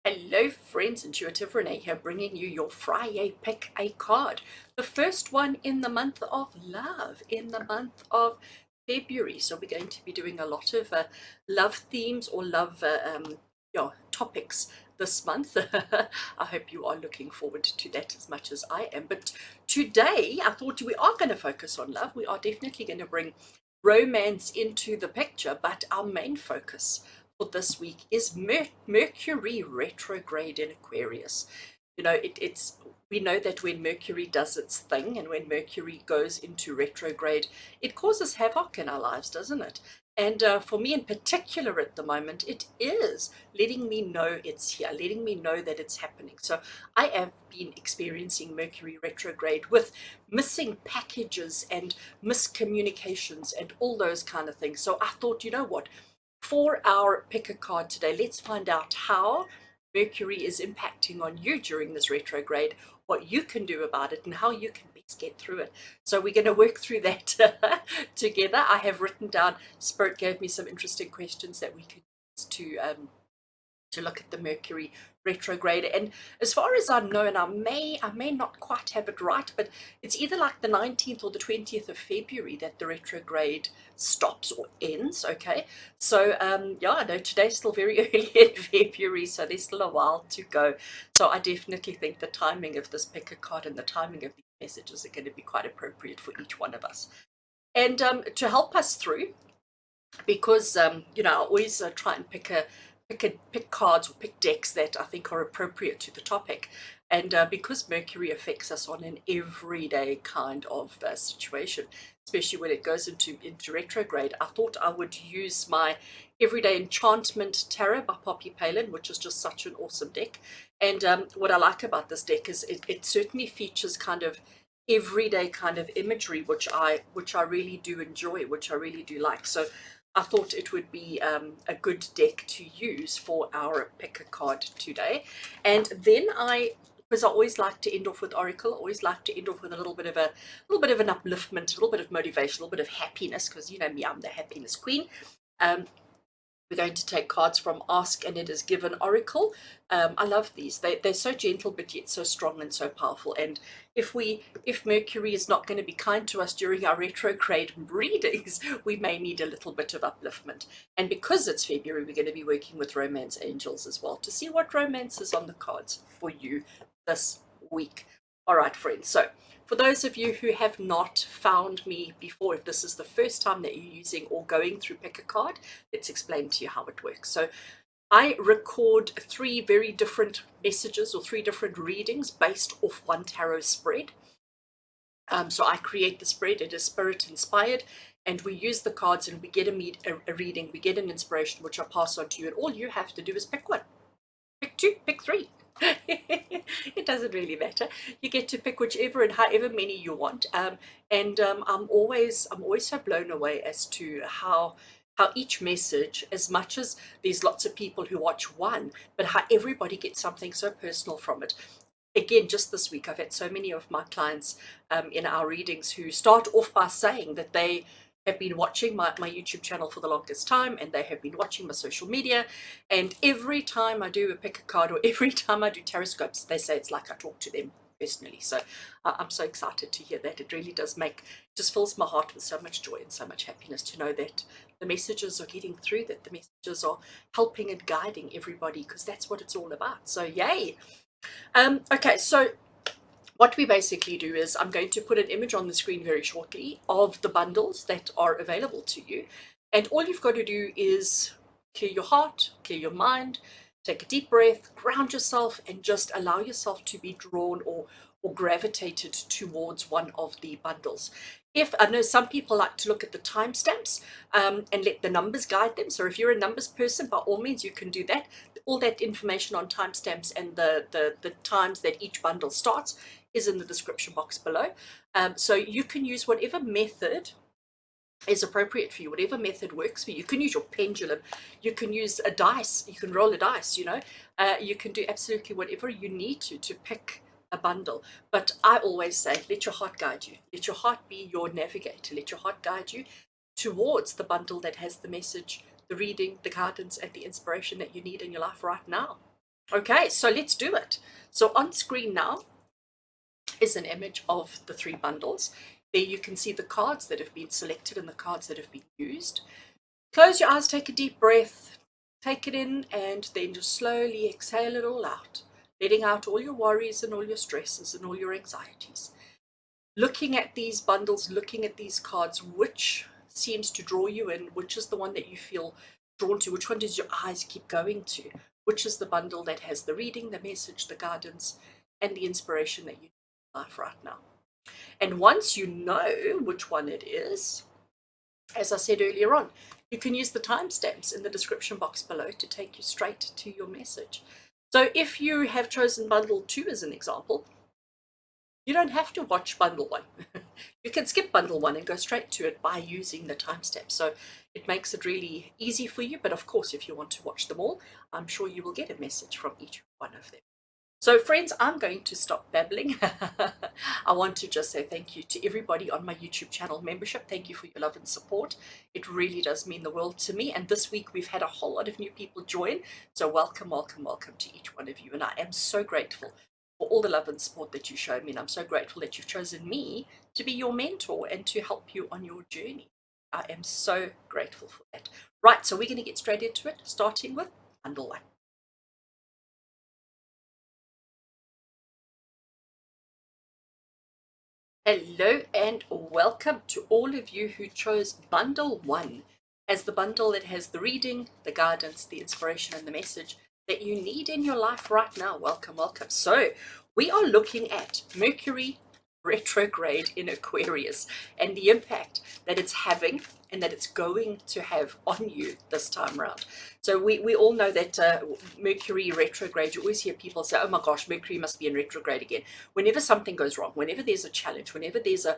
Hello friends, Intuitive Rene here, bringing you your FriYay Pick a card. The first one in the month of love, in the month of February. So we're going to be doing a lot of love themes or love topics this month. I hope you are looking forward to that as much as I am. But today I thought we are going to focus on love. We are definitely going to bring romance into the picture, but our main focus for this week is Mercury retrograde in Aquarius. You know, it's we know that when Mercury does its thing and when Mercury goes into retrograde, it causes havoc in our lives, doesn't it? And for me in particular at the moment, it is letting me know it's here, letting me know that it's happening. So I have been experiencing Mercury retrograde with missing packages and miscommunications and all those kind of things. So I thought, you know what? For our pick a card today, let's find out how Mercury is impacting on you during this retrograde, what you can do about it, and how you can best get through it. So we're going to work through that together. I have written down, Spirit gave me some interesting questions that we could use to look at the Mercury retrograde. And as far as I know, and I may not quite have it right, but it's either like the 19th or the 20th of February that the retrograde stops or ends. Okay, so yeah, I know today's still very early in February, so there's still a while to go. So I definitely think the timing of this pick a card and the timing of these messages are going to be quite appropriate for each one of us. And to help us through, because you know, I always try and pick cards or pick decks that I think are appropriate to the topic. And because Mercury affects us on an everyday kind of situation, especially when it goes into retrograde, I thought I would use my Everyday Enchantment Tarot by Poppy Palin, which is just such an awesome deck. And what I like about this deck is it certainly features kind of everyday kind of imagery, which I really do enjoy, which I really do like. So I thought it would be a good deck to use for our pick a card today. And then because I always like to end off with Oracle, always like to end off with a little bit of an upliftment, a little bit of motivation, a little bit of happiness, because you know me, I'm the happiness queen. Um, we're going to take cards from Ask and It Is Given Oracle. I love these. They're so gentle but yet so strong and so powerful. And if Mercury is not going to be kind to us during our retrograde readings, we may need a little bit of upliftment. And because it's February, we're going to be working with romance angels as well to see what romance is on the cards for you this week. All right, friends. So for those of you who have not found me before, if this is the first time that you're using or going through Pick a Card, let's explain to you how it works. So I record 3 very different messages or 3 different readings based off one tarot spread. So I create the spread, it is spirit inspired, and we use the cards and we get a reading, we get an inspiration, which I pass on to you, and all you have to do is pick one. Pick 2, pick 3. It doesn't really matter. You get to pick whichever and however many you want. I'm always so blown away as to how each message, as much as there's lots of people who watch one, but how everybody gets something so personal from it. Again, just this week, I've had so many of my clients in our readings who start off by saying that they have been watching my YouTube channel for the longest time, and they have been watching my social media, and every time I do a pick a card or every time I do taroscopes, they say it's like I talk to them personally. So I'm so excited to hear that. It really does just fills my heart with so much joy and so much happiness to know that the messages are getting through, that the messages are helping and guiding everybody, because that's what it's all about. So yay. Okay, so what we basically do is I'm going to put an image on the screen very shortly of the bundles that are available to you. And all you've got to do is clear your heart, clear your mind, take a deep breath, ground yourself, and just allow yourself to be drawn or gravitated towards one of the bundles. If I know some people like to look at the timestamps and let the numbers guide them. So if you're a numbers person, by all means, you can do that. All that information on timestamps and the times that each bundle starts is in the description box below. So you can use whatever method is appropriate for you, whatever method works for you. You can use your pendulum, you can use a dice, you can roll a dice, you know, you can do absolutely whatever you need to pick a bundle. But I always say, let your heart guide you. Let your heart be your navigator. Let your heart guide you towards the bundle that has the message, the reading, the guidance, and the inspiration that you need in your life right now. Okay, so let's do it. So on screen now is an image of the 3 bundles. There you can see the cards that have been selected and the cards that have been used. Close your eyes, take a deep breath, take it in, and then just slowly exhale it all out, letting out all your worries and all your stresses and all your anxieties. Looking at these bundles, looking at these cards, which seems to draw you in, which is the one that you feel drawn to, which one does your eyes keep going to, which is the bundle that has the reading, the message, the guidance, and the inspiration that you need in life right now. And once you know which one it is, as I said earlier on, you can use the timestamps in the description box below to take you straight to your message. So if you have chosen bundle 2 as an example, you don't have to watch bundle 1. You can skip bundle 1 and go straight to it by using the timestamp. So it makes it really easy for you. But of course, if you want to watch them all, I'm sure you will get a message from each one of them. So friends, I'm going to stop babbling. I want to just say thank you to everybody on my YouTube channel membership. Thank you for your love and support. It really does mean the world to me. And this week we've had a whole lot of new people join. So welcome, welcome, welcome to each one of you. And I am so grateful for all the love and support that you show me. And I'm so grateful that you've chosen me to be your mentor and to help you on your journey. I am so grateful for that. Right, so we're going to get straight into it, starting with bundle 1. Hello and welcome to all of you who chose bundle 1 as the bundle that has the reading, the guidance, the inspiration, and the message that you need in your life right now. Welcome, welcome. So we are looking at Mercury retrograde in Aquarius and the impact that it's having and that it's going to have on you this time around. So we all know that Mercury retrograde, you always hear people say, oh my gosh, Mercury must be in retrograde again. Whenever something goes wrong, whenever there's a challenge, whenever there's a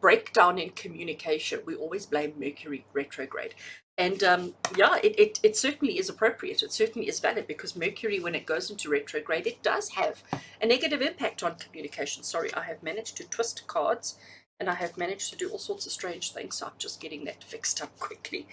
breakdown in communication, we always blame Mercury retrograde. And yeah, it certainly is appropriate. It certainly is valid because Mercury, when it goes into retrograde, it does have a negative impact on communication. Sorry, I have managed to twist cards and I have managed to do all sorts of strange things. So I'm just getting that fixed up quickly.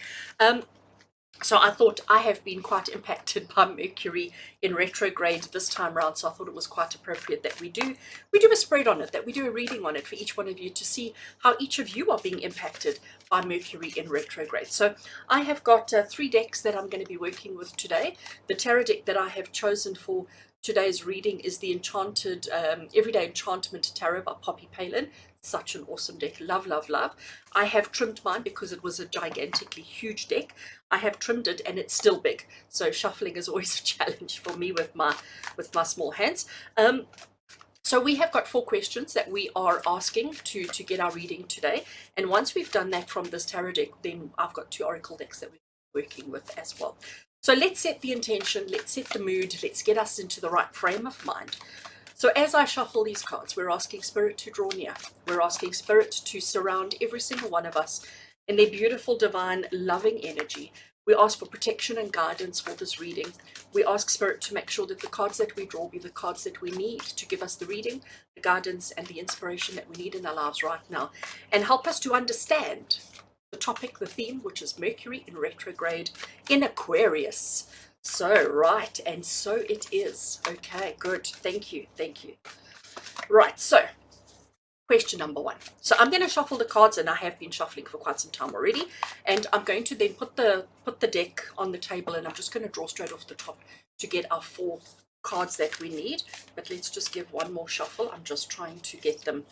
So I thought I have been quite impacted by Mercury in retrograde this time around. So I thought it was quite appropriate that we do a spread on it, that we do a reading on it for each one of you to see how each of you are being impacted by Mercury in retrograde. So I have got 3 decks that I'm going to be working with today. The tarot deck that I have chosen for today's reading is the Enchanted Everyday Enchantment Tarot by Poppy Palin. Such an awesome deck. Love, love, love. I have trimmed mine because it was a gigantically huge deck. I have trimmed it and it's still big. So shuffling is always a challenge for me with my small hands. So we have got 4 questions that we are asking to get our reading today. And once we've done that from this tarot deck, then I've got 2 oracle decks that we're working with as well. So let's set the intention, let's set the mood, let's get us into the right frame of mind. So as I shuffle these cards, we're asking Spirit to draw near. We're asking Spirit to surround every single one of us in their beautiful, divine, loving energy. We ask for protection and guidance for this reading. We ask Spirit to make sure that the cards that we draw be the cards that we need to give us the reading, the guidance, and the inspiration that we need in our lives right now, and help us to understand the topic, the theme, which is Mercury in retrograde in Aquarius. So, right, and so it is. Okay, good. Thank you. Thank you. Right, so question number 1. So I'm going to shuffle the cards, and I have been shuffling for quite some time already. And I'm going to then put the deck on the table, and I'm just going to draw straight off the top to get our 4 cards that we need. But let's just give one more shuffle. I'm just trying to get them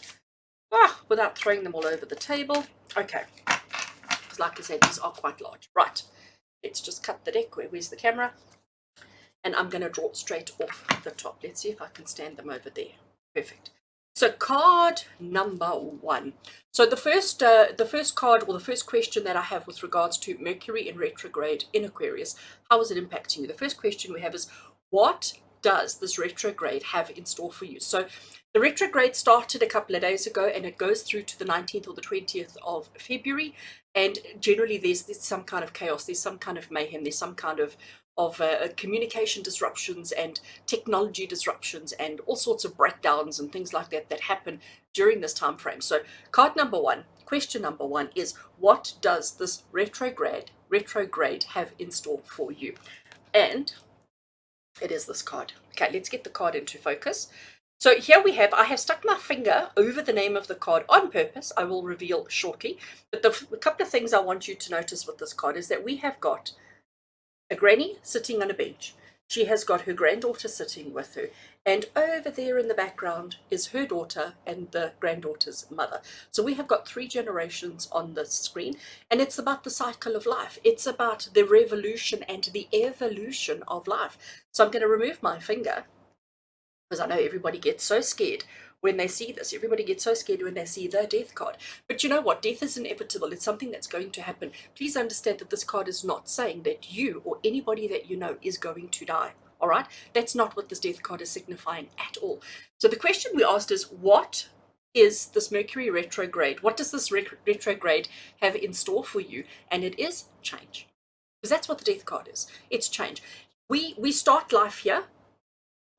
without throwing them all over the table. Okay, because like I said, these are quite large. Right, let's just cut the deck. Where's the camera? And I'm going to draw straight off the top. Let's see if I can stand them over there. Perfect. So card number 1. So the first card, or the first question that I have with regards to Mercury in retrograde in Aquarius, how is it impacting you? The first question we have is, what does this retrograde have in store for you? So the retrograde started a couple of days ago and it goes through to the 19th or the 20th of February. And generally there's some kind of chaos, there's some kind of mayhem, there's some kind of communication disruptions and technology disruptions and all sorts of breakdowns and things like that that happen during this time frame. So card number 1, question number 1 is, what does this retrograde have in store for you? And It is this card. Okay, let's get the card into focus. So here we have, I have stuck my finger over the name of the card on purpose. I will reveal shortly. But a couple of things I want you to notice with this card is that we have got a granny sitting on a bench. She has got her granddaughter sitting with her. And over there in the background is her daughter and the granddaughter's mother. So we have got 3 generations on the screen. And it's about the cycle of life. It's about the revolution and the evolution of life. So I'm going to remove my finger, because I know everybody gets so scared when they see this. Everybody gets so scared when they see the death card. But you know what? Death is inevitable. It's something that's going to happen. Please understand that this card is not saying that you or anybody that you know is going to die. All right? That's not what this death card is signifying at all. So the question we asked is, what is this Mercury retrograde? What does this retrograde have in store for you? And it is change. Because that's what the death card is. It's change. We start life here.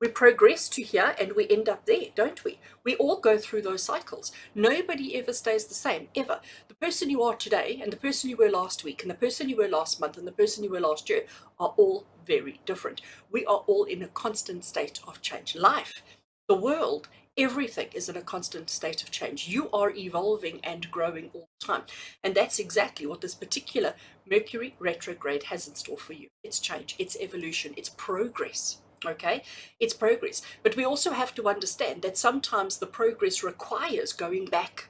We progress to here and we end up there, don't we? We all go through those cycles. Nobody ever stays the same, ever. The person you are today and the person you were last week and the person you were last month and the person you were last year are all very different. We are all in a constant state of change. Life, the world, everything is in a constant state of change. You are evolving and growing all the time. And that's exactly what this particular Mercury retrograde has in store for you. It's change, it's evolution, it's progress. Okay, it's progress. But we also have to understand that sometimes the progress requires going back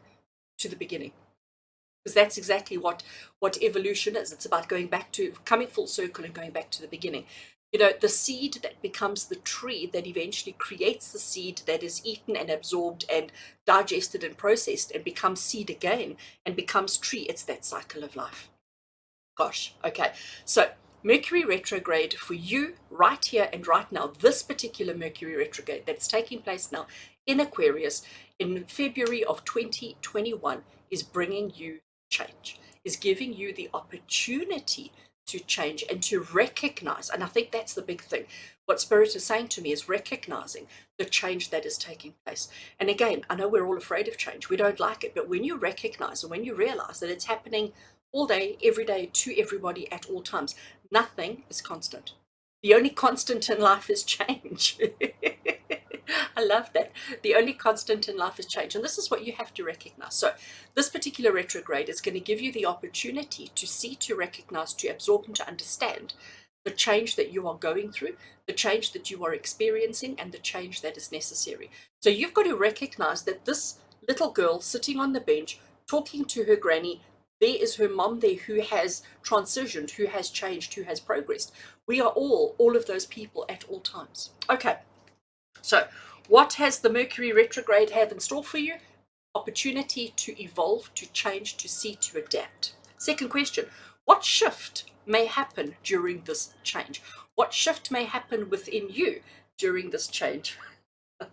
to the beginning. Because that's exactly what evolution is. It's about going back to, coming full circle and going back to the beginning. You know, the seed that becomes the tree that eventually creates the seed that is eaten and absorbed and digested and processed and becomes seed again and becomes tree. It's that cycle of life. Gosh, okay. So Mercury retrograde for you right here and right now, this particular Mercury retrograde that's taking place now in Aquarius in February of 2021 is bringing you change, is giving you the opportunity to change and to recognize. And I think that's the big thing. What Spirit is saying to me is recognizing the change that is taking place. And again, I know we're all afraid of change. We don't like it. But when you recognize and when you realize that it's happening all day, every day, to everybody at all times, nothing is constant. The only constant in life is change. I love that. The only constant in life is change. And this is what you have to recognize. So this particular retrograde is going to give you the opportunity to see, to recognize, to absorb, and to understand the change that you are going through, the change that you are experiencing, and the change that is necessary. So you've got to recognize that this little girl sitting on the bench, talking to her granny, there is her mom there who has transitioned, who has changed, who has progressed. We are all of those people at all times. Okay, so what has the Mercury retrograde have in store for you? Opportunity to evolve, to change, to see, to adapt. Second question, what shift may happen during this change? What shift may happen within you during this change?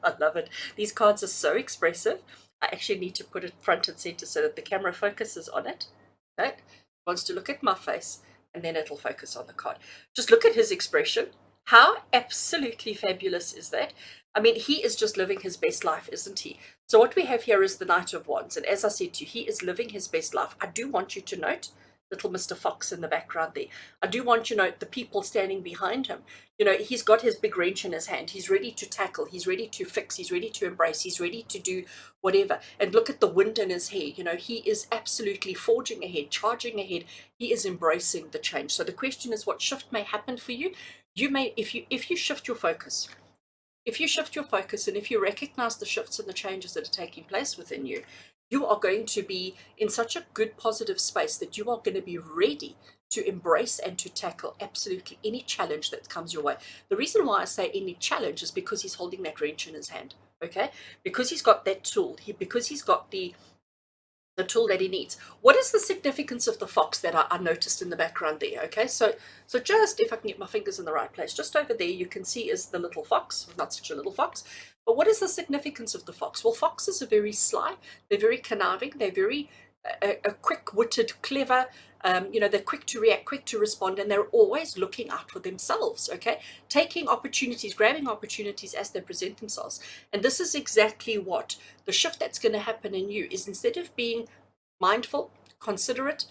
I love it. These cards are so expressive. I actually need to put it front and center so that the camera focuses on it. Right? It wants to look at my face and then it'll focus on the card. Just look at his expression. How absolutely fabulous is that? I mean, he is just living his best life, isn't he? So what we have here is the Knight of Wands. And as I said to you, he is living his best life. I do want you to note little Mr. Fox in the background there. I do want you to note the people standing behind him. You know, he's got his big wrench in his hand. He's ready to tackle. He's ready to fix. He's ready to embrace. He's ready to do whatever. And look at the wind in his hair. You know, he is absolutely forging ahead, charging ahead. He is embracing the change. So the question is, what shift may happen for you? You may, if you shift your focus, if you shift your focus and if you recognize the shifts and the changes that are taking place within you, you are going to be in such a good positive space that you are going to be ready to embrace and to tackle absolutely any challenge that comes your way. The reason why I say any challenge is because he's holding that wrench in his hand, okay? Because he's got that tool, because he's got the tool that he needs. What is the significance of the fox that I noticed in the background there? Okay, so just if I can get my fingers in the right place, just over there you can see is the little fox, not such a little fox. But what is the significance of the fox? Well, foxes are very sly, they're very conniving, they're very quick-witted, clever, you know, they're quick to react, quick to respond, and they're always looking out for themselves, okay? Taking opportunities, grabbing opportunities as they present themselves. And this is exactly what the shift that's going to happen in you is. Instead of being mindful, considerate,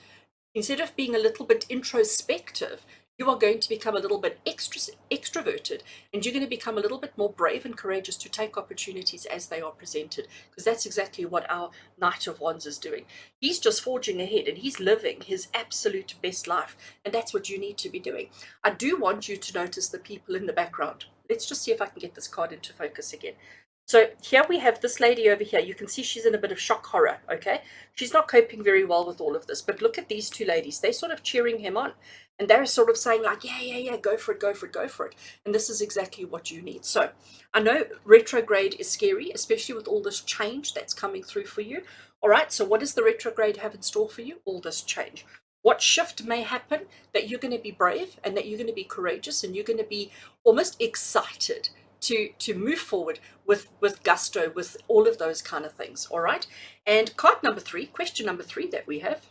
instead of being a little bit introspective, you are going to become a little bit extroverted, and you're going to become a little bit more brave and courageous to take opportunities as they are presented, because that's exactly what our Knight of Wands is doing. He's just forging ahead and he's living his absolute best life, and that's what you need to be doing. I do want you to notice the people in the background. Let's just see if I can get this card into focus again. So here we have this lady over here. You can see she's in a bit of shock horror, okay? She's not coping very well with all of this, but look at these two ladies. They're sort of cheering him on. And they're sort of saying like, yeah, go for it, go for it, go for it. And this is exactly what you need. So I know retrograde is scary, especially with all this change that's coming through for you. All right, so what does the retrograde have in store for you? All this change. What shift may happen that you're going to be brave and that you're going to be courageous and you're going to be almost excited to move forward with gusto, with all of those kind of things. All right. And card number 3, question number 3 that we have: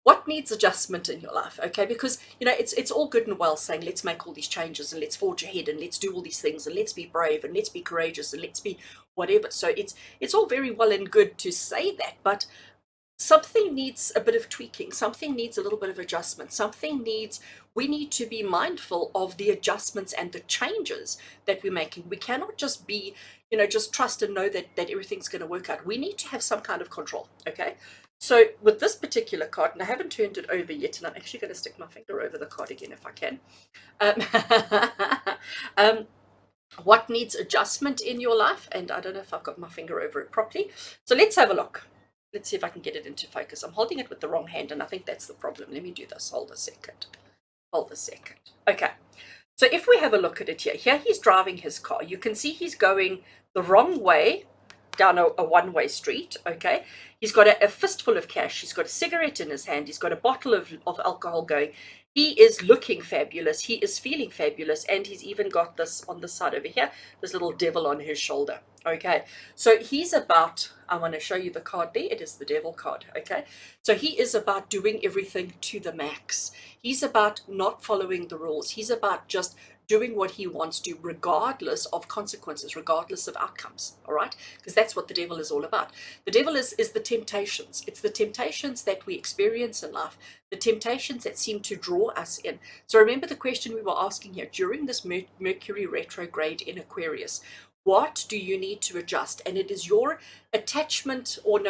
what needs adjustment in your life? Okay, because it's all good and well saying let's make all these changes and let's forge ahead and let's do all these things and let's be brave and let's be courageous and let's be whatever. So it's all very well and good to say that, but something needs a bit of tweaking, something needs a little bit of adjustment, we need to be mindful of the adjustments and the changes that we're making. We cannot just be, just trust and know that everything's going to work out. We need to have some kind of control, okay? So with this particular card, and I haven't turned it over yet, and I'm actually going to stick my finger over the card again if I can. What needs adjustment in your life? And I don't know if I've got my finger over it properly. So let's have a look. Let's see if I can get it into focus. I'm holding it with the wrong hand, and I think that's the problem. Let me do this. Hold a second. Okay. So if we have a look at it here he's driving his car. You can see he's going the wrong way down a one-way street, okay? He's got a fistful of cash. He's got a cigarette in his hand. He's got a bottle of alcohol going. He is looking fabulous. He is feeling fabulous. And he's even got this on the side over here, this little devil on his shoulder. Okay, so he's about, I want to show you the card there. It is the devil card. Okay, so he is about doing everything to the max. He's about not following the rules. He's about just doing what he wants to, regardless of consequences, regardless of outcomes. All right, because that's what the devil is all about. The devil is the temptations. It's the temptations that we experience in life, the temptations that seem to draw us in. So remember the question we were asking here during this Mercury retrograde in Aquarius: what do you need to adjust? And it is your attachment, or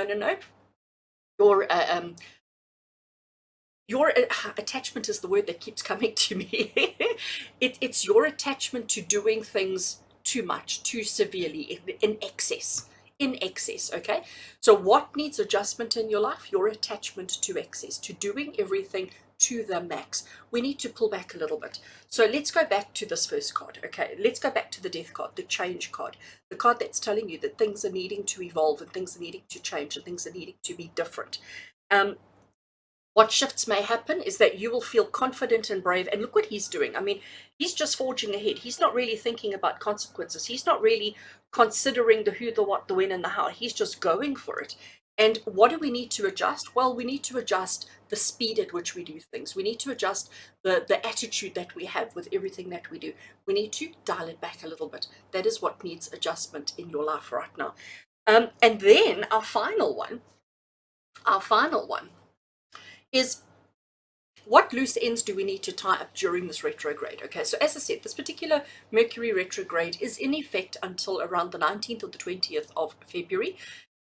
your attachment is the word that keeps coming to me. It's your attachment to doing things too much, too severely, in excess. Okay? So what needs adjustment in your life? Your attachment to excess, to doing everything to the max. We need to pull back a little bit. So let's go back to this first card. Okay, let's go back to the death card, the change card, the card that's telling you that things are needing to evolve and things are needing to change and things are needing to be different. What shifts may happen is that you will feel confident and brave. And look what he's doing. I mean, he's just forging ahead. He's not really thinking about consequences. He's not really considering the who, the what, the when, and the how. He's just going for it. And what do we need to adjust? Well, we need to adjust the speed at which we do things. We need to adjust the attitude that we have with everything that we do. We need to dial it back a little bit. That is what needs adjustment in your life right now. And then our final one is, what loose ends do we need to tie up during this retrograde? Okay, so as I said, this particular Mercury retrograde is in effect until around the 19th or the 20th of February.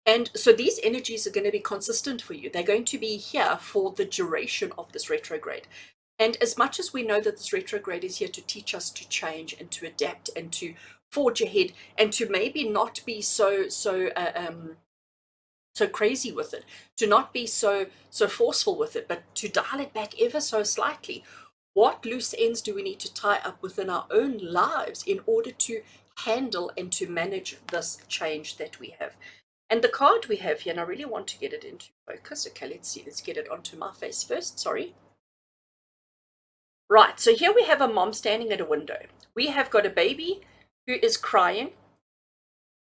And so these energies are going to be consistent for you. They're going to be here for the duration of this retrograde. And as much as we know that this retrograde is here to teach us to change and to adapt and to forge ahead and to maybe not be so crazy with it, to not be so forceful with it, but to dial it back ever so slightly. What loose ends do we need to tie up within our own lives in order to handle and to manage this change that we have? And the card we have here, and I really want to get it into focus. Okay, let's see. Let's get it onto my face first. Sorry. Right, so here we have a mom standing at a window. We have got a baby who is crying.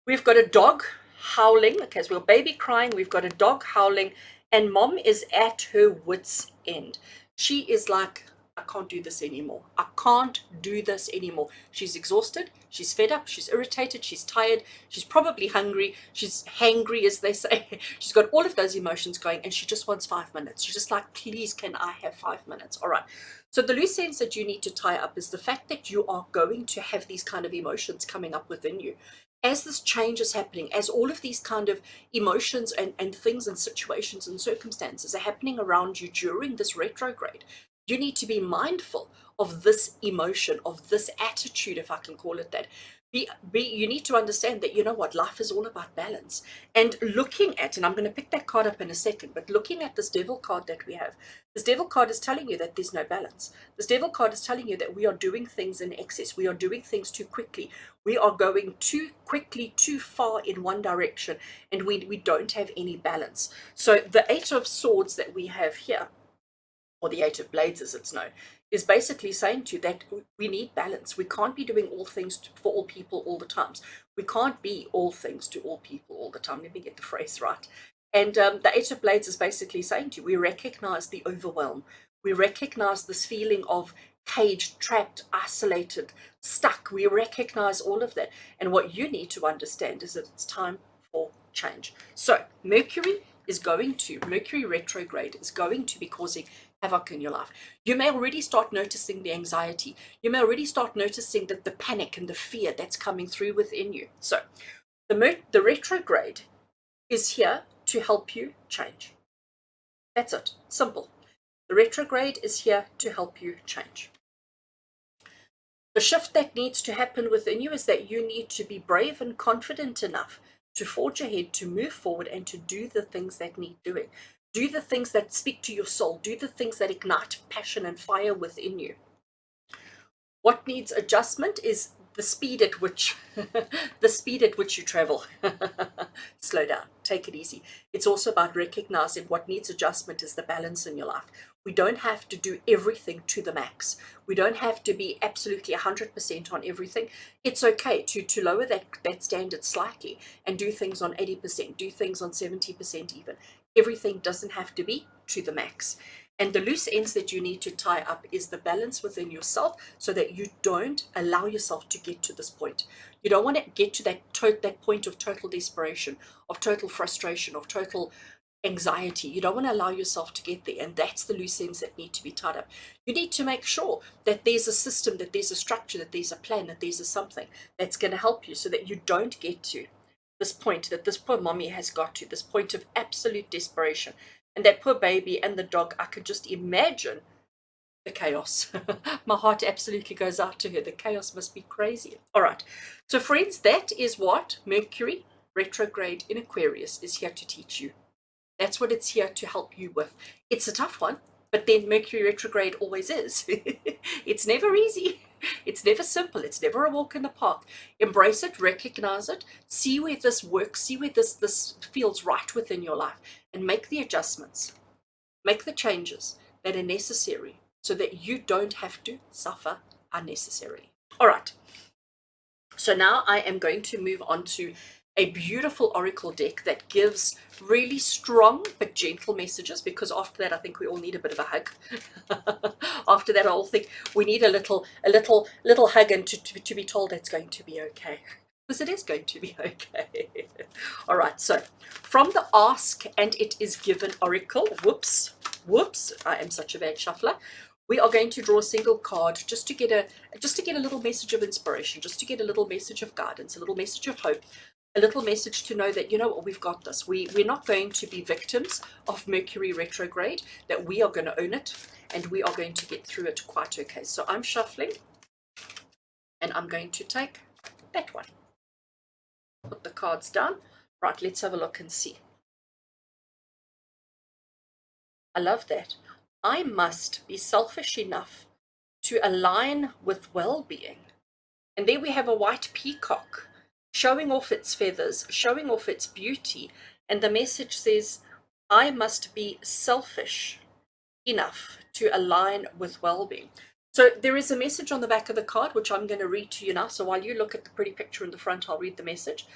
We've got a dog howling. Okay, so we've got a baby crying, we've got a dog howling, and mom is at her wit's end. She is like, I can't do this anymore. I can't do this anymore. She's exhausted, she's fed up, she's irritated, she's tired, she's probably hungry, she's hangry, as they say. She's got all of those emotions going, and she just wants 5 minutes. She's just like, please, can I have 5 minutes? All right. So the loose ends that you need to tie up is the fact that you are going to have these kind of emotions coming up within you. As this change is happening, as all of these kind of emotions and things and situations and circumstances are happening around you during this retrograde, you need to be mindful of this emotion, of this attitude, if I can call it that. You need to understand that, you know what, life is all about balance. And looking at, and I'm going to pick that card up in a second, but looking at this devil card that we have, this devil card is telling you that there's no balance. This devil card is telling you that we are doing things in excess. We are doing things too quickly. We are going too quickly, too far in one direction, and we don't have any balance. So the Eight of Swords that we have here, or the Eight of Blades as it's known, is basically saying to you that we need balance. We can't be doing all things for all people all the times. We can't be all things to all people all the time. Let me get the phrase right. And the Eight of Blades is basically saying to you, we recognize the overwhelm. We recognize this feeling of caged, trapped, isolated, stuck. We recognize all of that. And what you need to understand is that it's time for change. So Mercury retrograde is going to be causing havoc in your life. You may already start noticing the anxiety. You may already start noticing that the panic and the fear that's coming through within you. So the retrograde is here to help you change. That's it. Simple. The retrograde is here to help you change. The shift that needs to happen within you is that you need to be brave and confident enough to forge ahead, to move forward, and to do the things that need doing. Do the things that speak to your soul. Do the things that ignite passion and fire within you. What needs adjustment is the speed at which you travel. Slow down, take it easy. It's also about recognizing what needs adjustment is the balance in your life. We don't have to do everything to the max. We don't have to be absolutely 100% on everything. It's okay to lower that standard slightly and do things on 80%, do things on 70% even. Everything doesn't have to be to the max. And the loose ends that you need to tie up is the balance within yourself so that you don't allow yourself to get to this point. You don't want to get to that point of total desperation, of total frustration, of total anxiety. You don't want to allow yourself to get there. And that's the loose ends that need to be tied up. You need to make sure that there's a system, that there's a structure, that there's a plan, that there's a something that's going to help you so that you don't get to this point that this poor mommy has got to, this point of absolute desperation. And that poor baby and the dog, I could just imagine the chaos. My heart absolutely goes out to her. The chaos must be crazy. All right. So friends, that is what Mercury retrograde in Aquarius is here to teach you. That's what it's here to help you with. It's a tough one, but then Mercury retrograde always is. It's never easy. It's never simple. It's never a walk in the park. Embrace it, recognize it, see where this works, see where this feels right within your life, and make the adjustments, make the changes that are necessary so that you don't have to suffer unnecessarily. All right. So now I am going to move on to a beautiful oracle deck that gives really strong but gentle messages, because after that I think we all need a bit of a hug. After that I all think we need a little hug and to be told it's going to be okay, because it is going to be okay. All right, so from the Ask and It Is Given oracle, whoops, I am such a bad shuffler. We are going to draw a single card just to get a little message of inspiration, just to get a little message of guidance, a little message of hope, a little message to know that, you know what, we've got this. We're not going to be victims of Mercury retrograde, that we are going to own it and we are going to get through it quite okay. So I'm shuffling and I'm going to take that one. Put the cards down. Right, let's have a look and see. I love that. I must be selfish enough to align with well-being. And there we have a white peacock showing off its feathers, showing off its beauty. And the message says, I must be selfish enough to align with well-being. So there is a message on the back of the card, which I'm going to read to you now. So while you look at the pretty picture in the front, I'll read the message.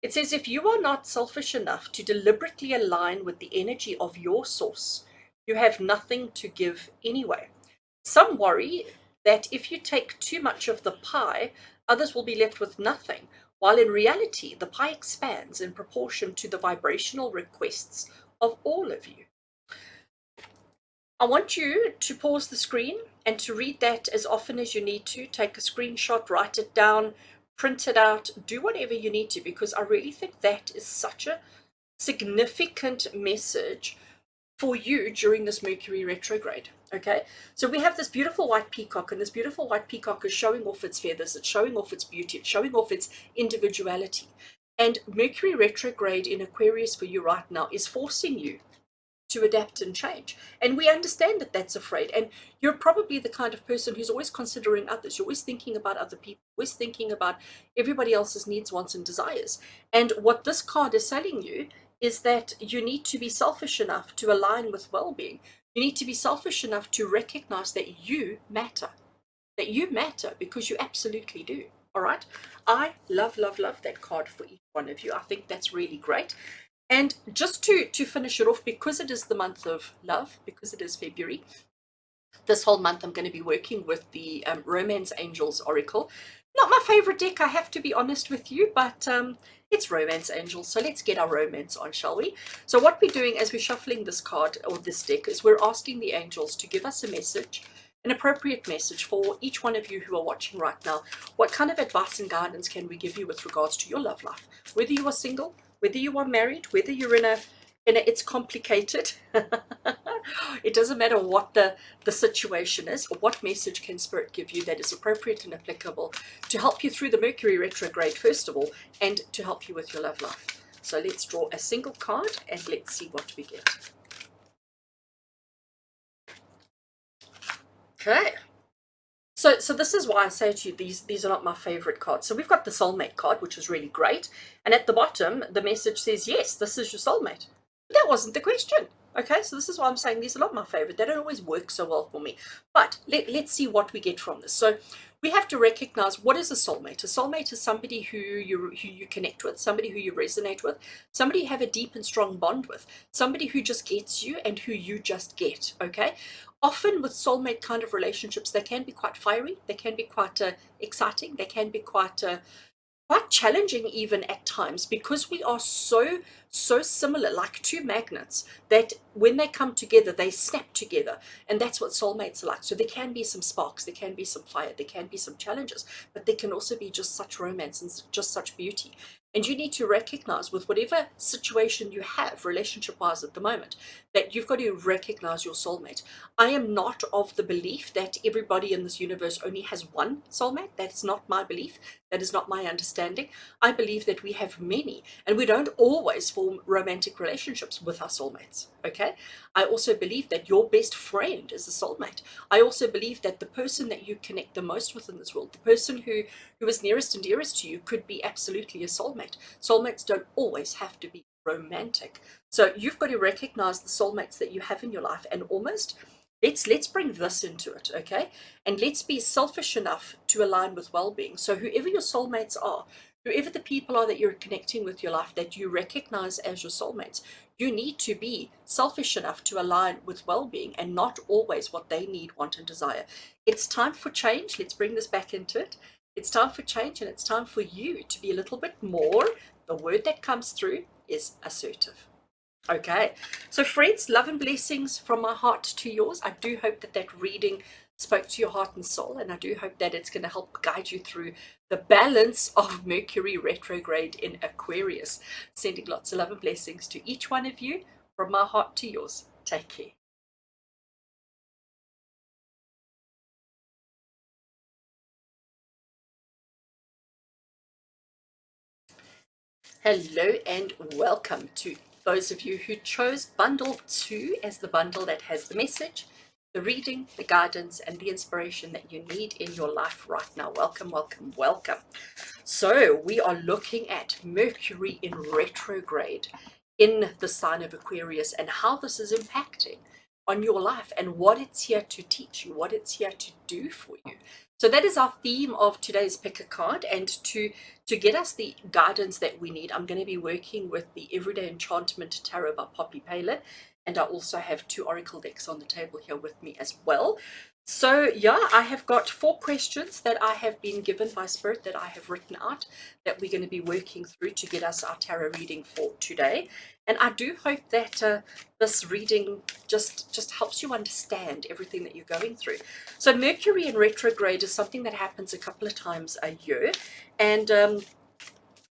It says, if you are not selfish enough to deliberately align with the energy of your source, you have nothing to give anyway. Some worry that if you take too much of the pie, others will be left with nothing, while in reality, the pie expands in proportion to the vibrational requests of all of you. I want you to pause the screen and to read that as often as you need to. Take a screenshot, write it down, print it out, do whatever you need to, because I really think that is such a significant message for you during this Mercury retrograde. Okay, so we have this beautiful white peacock, and this beautiful white peacock is showing off its feathers, it's showing off its beauty, it's showing off its individuality. And Mercury retrograde in Aquarius for you right now is forcing you to adapt and change. And we understand that that's afraid. And you're probably the kind of person who's always considering others. You're always thinking about other people, always thinking about everybody else's needs, wants, and desires. And what this card is telling you is that you need to be selfish enough to align with well-being. You need to be selfish enough to recognize that you matter, because you absolutely do. All right. I love, love, love that card for each one of you. I think that's really great. And just to finish it off, because it is the month of love, because it is February, this whole month I'm going to be working with the Romance Angels Oracle. Not my favorite deck, I have to be honest with you, but it's Romance Angels, so let's get our romance on, shall we? So what we're doing as we're shuffling this card, or this deck, is we're asking the angels to give us a message, an appropriate message for each one of you who are watching right now. What kind of advice and guidance can we give you with regards to your love life? Whether you are single, whether you are married, whether you're in a it's complicated. It doesn't matter what the situation is, or what message can Spirit give you that is appropriate and applicable to help you through the Mercury retrograde, first of all, and to help you with your love life. So let's draw a single card and let's see what we get. Okay. So this is why I say to you, these are not my favorite cards. So we've got the soulmate card, which is really great. And at the bottom, the message says, yes, this is your soulmate. But that wasn't the question. Okay, so this is why I'm saying these are not my favorite. They don't always work so well for me. But let's see what we get from this. So we have to recognize, what is a soulmate? A soulmate is somebody who you connect with, somebody who you resonate with, somebody you have a deep and strong bond with, somebody who just gets you and who you just get, okay? Often with soulmate kind of relationships, they can be quite fiery, they can be quite exciting, they can be quite challenging even at times, because we are so similar, like two magnets, that when they come together, they snap together. And that's what soulmates are like. So there can be some sparks, there can be some fire, there can be some challenges, but there can also be just such romance and just such beauty. And you need to recognize, with whatever situation you have relationship-wise at the moment, that you've got to recognize your soulmate. I am not of the belief that everybody in this universe only has one soulmate. That's not my belief. That is not my understanding. I believe that we have many, and we don't always form romantic relationships with our soulmates, okay? I also believe that your best friend is a soulmate. I also believe that the person that you connect the most with in this world, the person who is nearest and dearest to you, could be absolutely a soulmate. Soulmates don't always have to be romantic. So you've got to recognize the soulmates that you have in your life, and almost let's bring this into it, okay? And let's be selfish enough to align with well-being. So whoever your soulmates are, whoever the people are that you're connecting with your life that you recognize as your soulmates, you need to be selfish enough to align with well-being and not always what they need, want, and desire. It's time for change. Let's bring this back into it. It's time for change, and it's time for you to be a little bit more, the word that comes through is assertive. Okay, so friends, love and blessings from my heart to yours. I do hope that that reading spoke to your heart and soul, and I do hope that it's going to help guide you through the balance of Mercury retrograde in Aquarius. Sending lots of love and blessings to each one of you from my heart to yours. Take care. Hello and welcome to those of you who chose bundle 2 as the bundle that has the message, the reading, the guidance, and the inspiration that you need in your life right now. Welcome, welcome, welcome. So we are looking at Mercury in retrograde in the sign of Aquarius, and how this is impacting on your life and what it's here to teach you, what it's here to do for you. So that is our theme of today's pick a card, and to get us the guidance that we need, I'm going to be working with the Everyday Enchantment Tarot by Poppy Palin, and I also have 2 oracle decks on the table here with me as well. So yeah, I have got 4 questions that I have been given by Spirit that I have written out that we're going to be working through to get us our tarot reading for today. And I do hope that this reading just helps you understand everything that you're going through. So Mercury in retrograde is something that happens a couple of times a year, and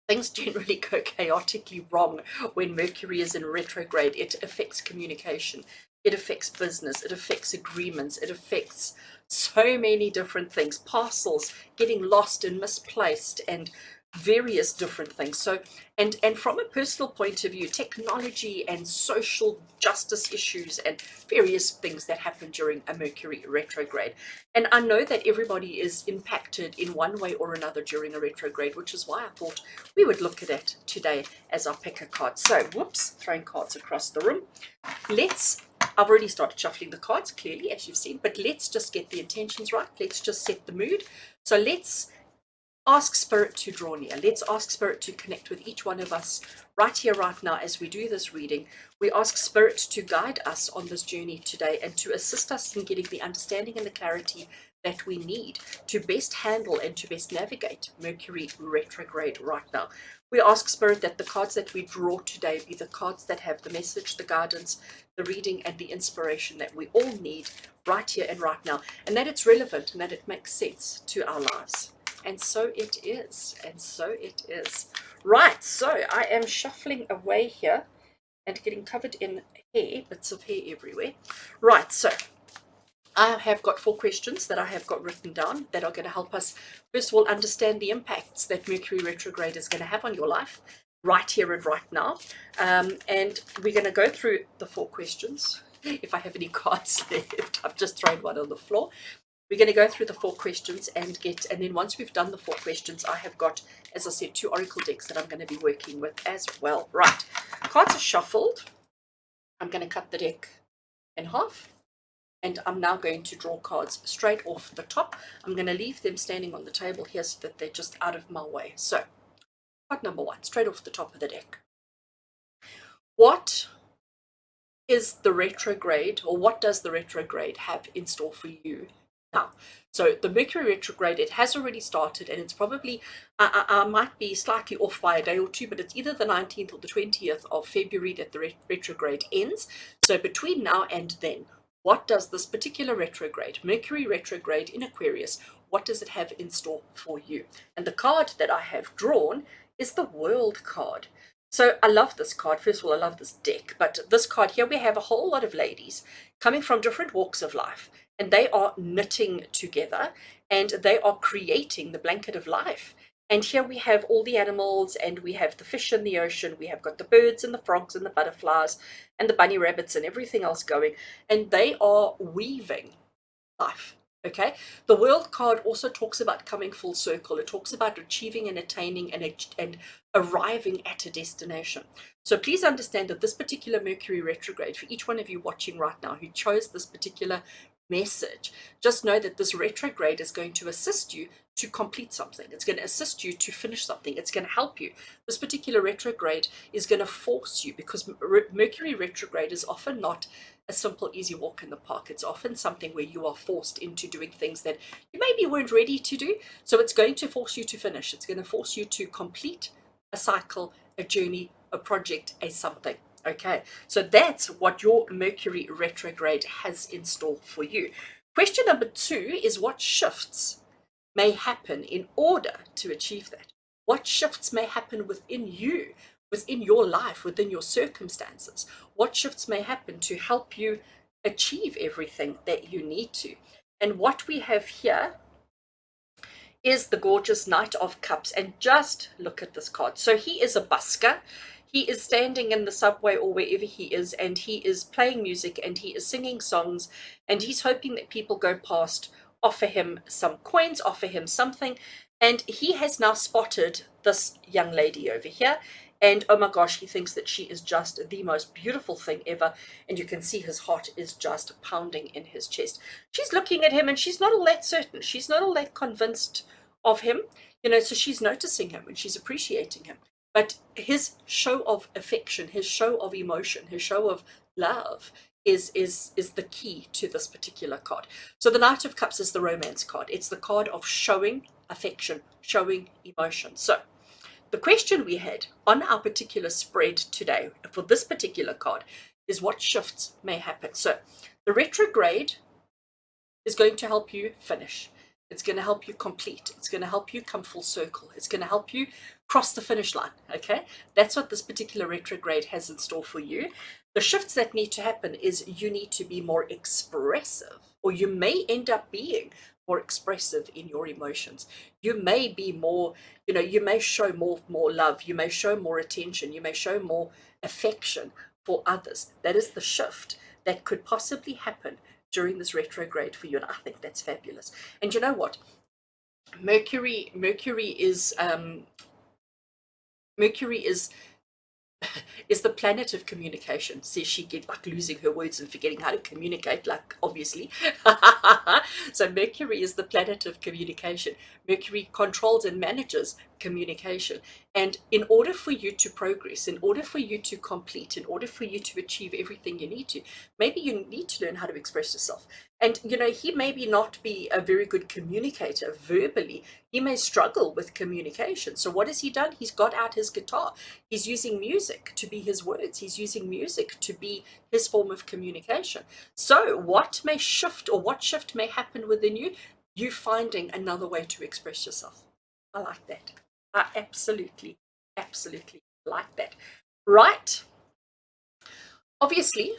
things generally go chaotically wrong when Mercury is in retrograde. It affects communication, it affects business, it affects agreements, it affects so many different things, parcels getting lost and misplaced, and various different things. So and from a personal point of view, technology and social justice issues and various things that happen during a Mercury retrograde. And I know that everybody is impacted in one way or another during a retrograde, which is why I thought we would look at it today as our pick a card. So, whoops, throwing cards across the room. I've already started shuffling the cards, clearly, as you've seen, but let's just get the intentions right. Let's just set the mood. So let's ask Spirit to draw near. Let's ask Spirit to connect with each one of us right here, right now, as we do this reading. We ask Spirit to guide us on this journey today and to assist us in getting the understanding and the clarity that we need to best handle and to best navigate Mercury retrograde right now. We ask Spirit that the cards that we draw today be the cards that have the message, the guidance, the reading, and the inspiration that we all need right here and right now, and that it's relevant and that it makes sense to our lives. And so it is, and so it is. Right, so I am shuffling away here and getting covered in hair, bits of hair everywhere. Right, so I have got 4 questions that I have got written down that are going to help us, first of all, understand the impacts that Mercury retrograde is going to have on your life right here and right now. And we're going to go through the 4 questions. If I have any cards left, I've just thrown one on the floor. We're going to go through the 4 questions and then once we've done the 4 questions, I have got, as I said, 2 oracle decks that I'm going to be working with as well. Right, cards are shuffled. I'm going to cut the deck in half, and I'm now going to draw cards straight off the top. I'm going to leave them standing on the table here so that they're just out of my way. So, card number 1, straight off the top of the deck. What is the retrograde, or what does the retrograde have in store for you now? So the Mercury retrograde, it has already started, and it's probably, I might be slightly off by a day or two, but it's either the 19th or the 20th of February that the retrograde ends. So between now and then, what does this particular retrograde, Mercury retrograde in Aquarius, what does it have in store for you? And the card that I have drawn is the World card. So I love this card. First of all, I love this deck, but this card here, we have a whole lot of ladies coming from different walks of life, and they are knitting together and they are creating the blanket of life. And here we have all the animals, and we have the fish in the ocean, we have got the birds and the frogs and the butterflies and the bunny rabbits and everything else going, and they are weaving life. Okay, the World card also talks about coming full circle. It talks about achieving and attaining and arriving at a destination. So please understand that this particular Mercury retrograde, for each one of you watching right now who chose this particular message, just know that this retrograde is going to assist you to complete something. It's going to assist you to finish something. It's going to help you. This particular retrograde is going to force you, because Mercury retrograde is often not a simple, easy walk in the park. It's often something where you are forced into doing things that you maybe weren't ready to do. So it's going to force you to finish. It's going to force you to complete a cycle, a journey, a project, a something. Okay, so that's what your Mercury retrograde has in store for you. Question number 2 is, what shifts may happen in order to achieve that? What shifts may happen within you, within your life, within your circumstances? What shifts may happen to help you achieve everything that you need to? And what we have here is the gorgeous Knight of Cups. And just look at this card. So he is a busker. He is standing in the subway or wherever he is, and he is playing music and he is singing songs, and he's hoping that people go past, offer him some coins, offer him something. And he has now spotted this young lady over here, and oh my gosh, he thinks that she is just the most beautiful thing ever, and you can see his heart is just pounding in his chest. She's looking at him and she's not all that certain. She's not all that convinced of him, so she's noticing him and she's appreciating him. But his show of affection, his show of emotion, his show of love is the key to this particular card. So the Knight of Cups is the romance card. It's the card of showing affection, showing emotion. So the question we had on our particular spread today for this particular card is what shifts may happen. So the retrograde is going to help you finish. It's going to help you complete. It's going to help you come full circle. It's going to help you cross the finish line. Okay, that's what this particular retrograde has in store for you. The shifts that need to happen is you need to be more expressive, or you may end up being more expressive in your emotions. You may be more, you may show more love. You may show more attention. You may show more affection for others. That is the shift that could possibly happen during this retrograde for you, and I think that's fabulous. And you know what? Mercury is the planet of communication. Says she get like losing her words and forgetting how to communicate, like obviously. So Mercury is the planet of communication. Mercury controls and manages communication. And in order for you to progress, in order for you to complete, in order for you to achieve everything you need to, maybe you need to learn how to express yourself. And he maybe not be a very good communicator verbally. He may struggle with communication. So what has he done? He's got out his guitar. He's using music to be his words. He's using music to be his form of communication. So what may shift, or what shift may happen within you? You finding another way to express yourself. I like that. I absolutely like that. Right. Obviously,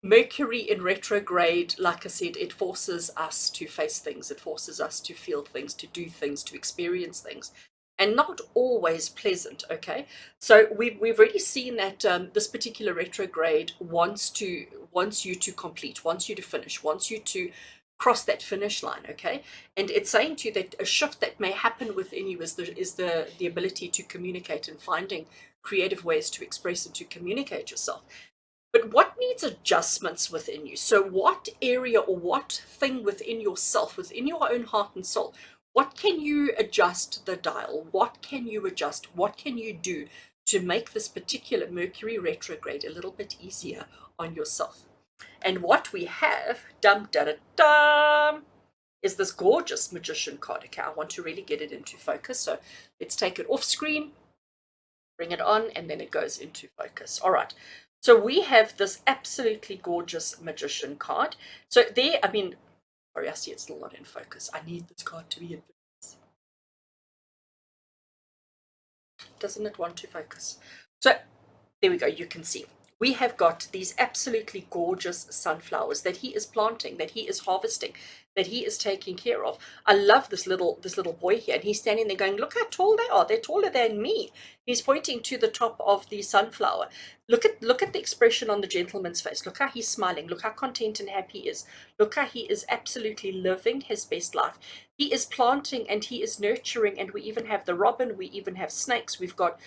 Mercury in retrograde, like I said, it forces us to face things. It forces us to feel things, to do things, to experience things, and not always pleasant. Okay, so we've already seen that this particular retrograde wants you to complete, wants you to finish, wants you to cross that finish line. Okay, and it's saying to you that a shift that may happen within you is the ability to communicate and finding creative ways to express and to communicate yourself. But what needs adjustments within you? So what area or what thing within yourself, within your own heart and soul, what can you adjust the dial? What can you adjust? What can you do to make this particular Mercury retrograde a little bit easier on yourself? And what we have, dum da da dum, is this gorgeous Magician card. Okay, I want to really get it into focus. So let's take it off screen, bring it on, and then it goes into focus. All right. So we have this absolutely gorgeous Magician card. So there, sorry, I see it's still not in focus. I need this card to be in focus. Doesn't it want to focus? So there we go. You can see we have got these absolutely gorgeous sunflowers that he is planting, that he is harvesting, that he is taking care of. I love this little boy here, and he's standing there going, look how tall they are. They're taller than me. He's pointing to the top of the sunflower. Look at the expression on the gentleman's face. Look how he's smiling. Look how content and happy he is. Look how he is absolutely living his best life. He is planting and he is nurturing, and we even have the robin, we even have snakes. We've got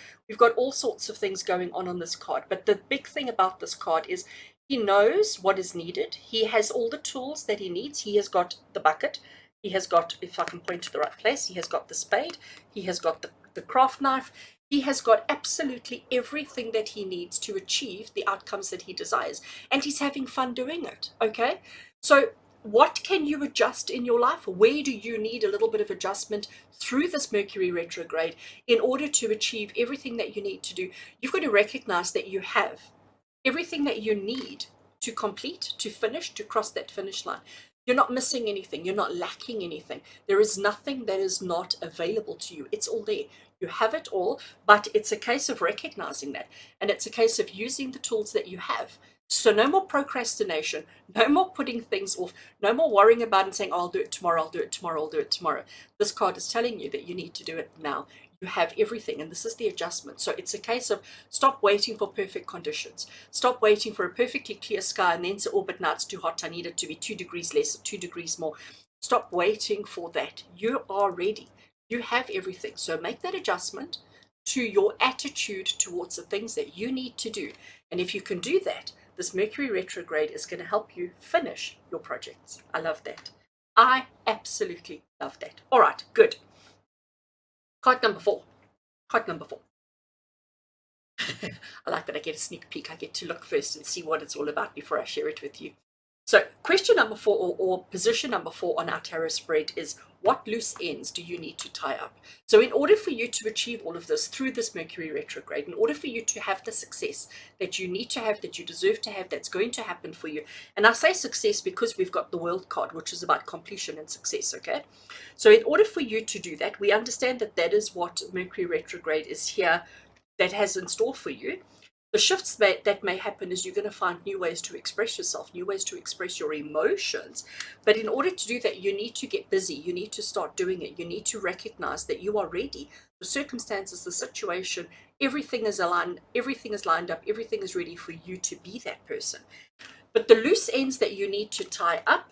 all sorts of things going on this card. But the big thing about this card is he knows what is needed. He has all the tools that he needs. He has got the bucket. He has got, if I can point to the right place, he has got the spade. He has got the craft knife. He has got absolutely everything that he needs to achieve the outcomes that he desires. And he's having fun doing it, okay? So what can you adjust in your life? Where do you need a little bit of adjustment through this Mercury retrograde in order to achieve everything that you need to do? You've got to recognize that you have everything that you need to complete, to finish, to cross that finish line. You're not missing anything. You're not lacking anything. There is nothing that is not available to you. It's all there. You have it all, but it's a case of recognizing that. And it's a case of using the tools that you have. So no more procrastination, no more putting things off, no more worrying about it and saying, oh, I'll do it tomorrow, I'll do it tomorrow, I'll do it tomorrow. This card is telling you that you need to do it now. You have everything, and this is the adjustment. So it's a case of stop waiting for perfect conditions. Stop waiting for a perfectly clear sky and then say, oh, but now it's too hot. I need it to be 2 degrees less or 2 degrees more. Stop waiting for that. You are ready. You have everything. So make that adjustment to your attitude towards the things that you need to do. And if you can do that, this Mercury retrograde is going to help you finish your projects. I love that. I absolutely love that. All right, good. Card number 4. Card number 4. I like that I get a sneak peek. I get to look first and see what it's all about before I share it with you. So question number 4, or position number 4 on our tarot spread is, what loose ends do you need to tie up? So in order for you to achieve all of this through this Mercury retrograde, in order for you to have the success that you need to have, that you deserve to have, that's going to happen for you. And I say success because we've got the World card, which is about completion and success, okay? So in order for you to do that, we understand that that is what Mercury retrograde is here, that has in store for you. The shifts that may happen is you're going to find new ways to express yourself, new ways to express your emotions. But in order to do that, you need to get busy. You need to start doing it. You need to recognize that you are ready. The circumstances, the situation, everything is aligned, everything is lined up, everything is ready for you to be that person. But the loose ends that you need to tie up,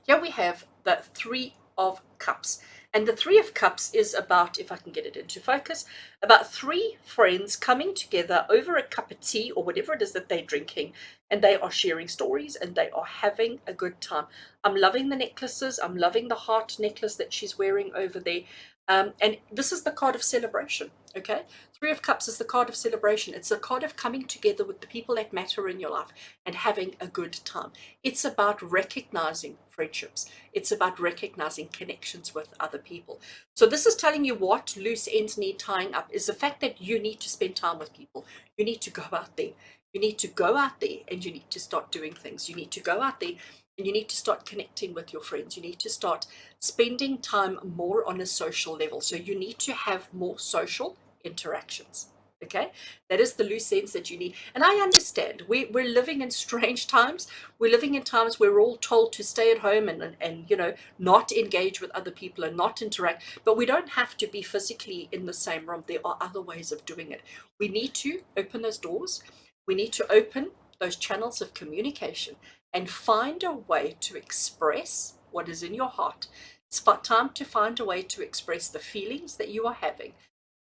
here we have the 3 of Cups. And the 3 of Cups is about, if I can get it into focus, about 3 friends coming together over a cup of tea or whatever it is that they're drinking, and they are sharing stories and they are having a good time. I'm loving the necklaces. I'm loving the heart necklace that she's wearing over there. And this is the card of celebration, okay? 3 of Cups is the card of celebration. It's a card of coming together with the people that matter in your life and having a good time. It's about recognizing friendships. It's about recognizing connections with other people. So this is telling you what loose ends need tying up is the fact that you need to spend time with people. You need to go out there. You need to go out there and you need to start doing things. You need to go out there and you need to start connecting with your friends. You need to start spending time more on a social level. So you need to have more social interactions. Okay, that is the loose ends that you need. And I understand we're living in strange times. We're living in times where we're all told to stay at home and you know, not engage with other people and not interact. But we don't have to be physically in the same room. There are other ways of doing it. We need to open those doors. We need to open those channels of communication and find a way to express what is in your heart. It's time to find a way to express the feelings that you are having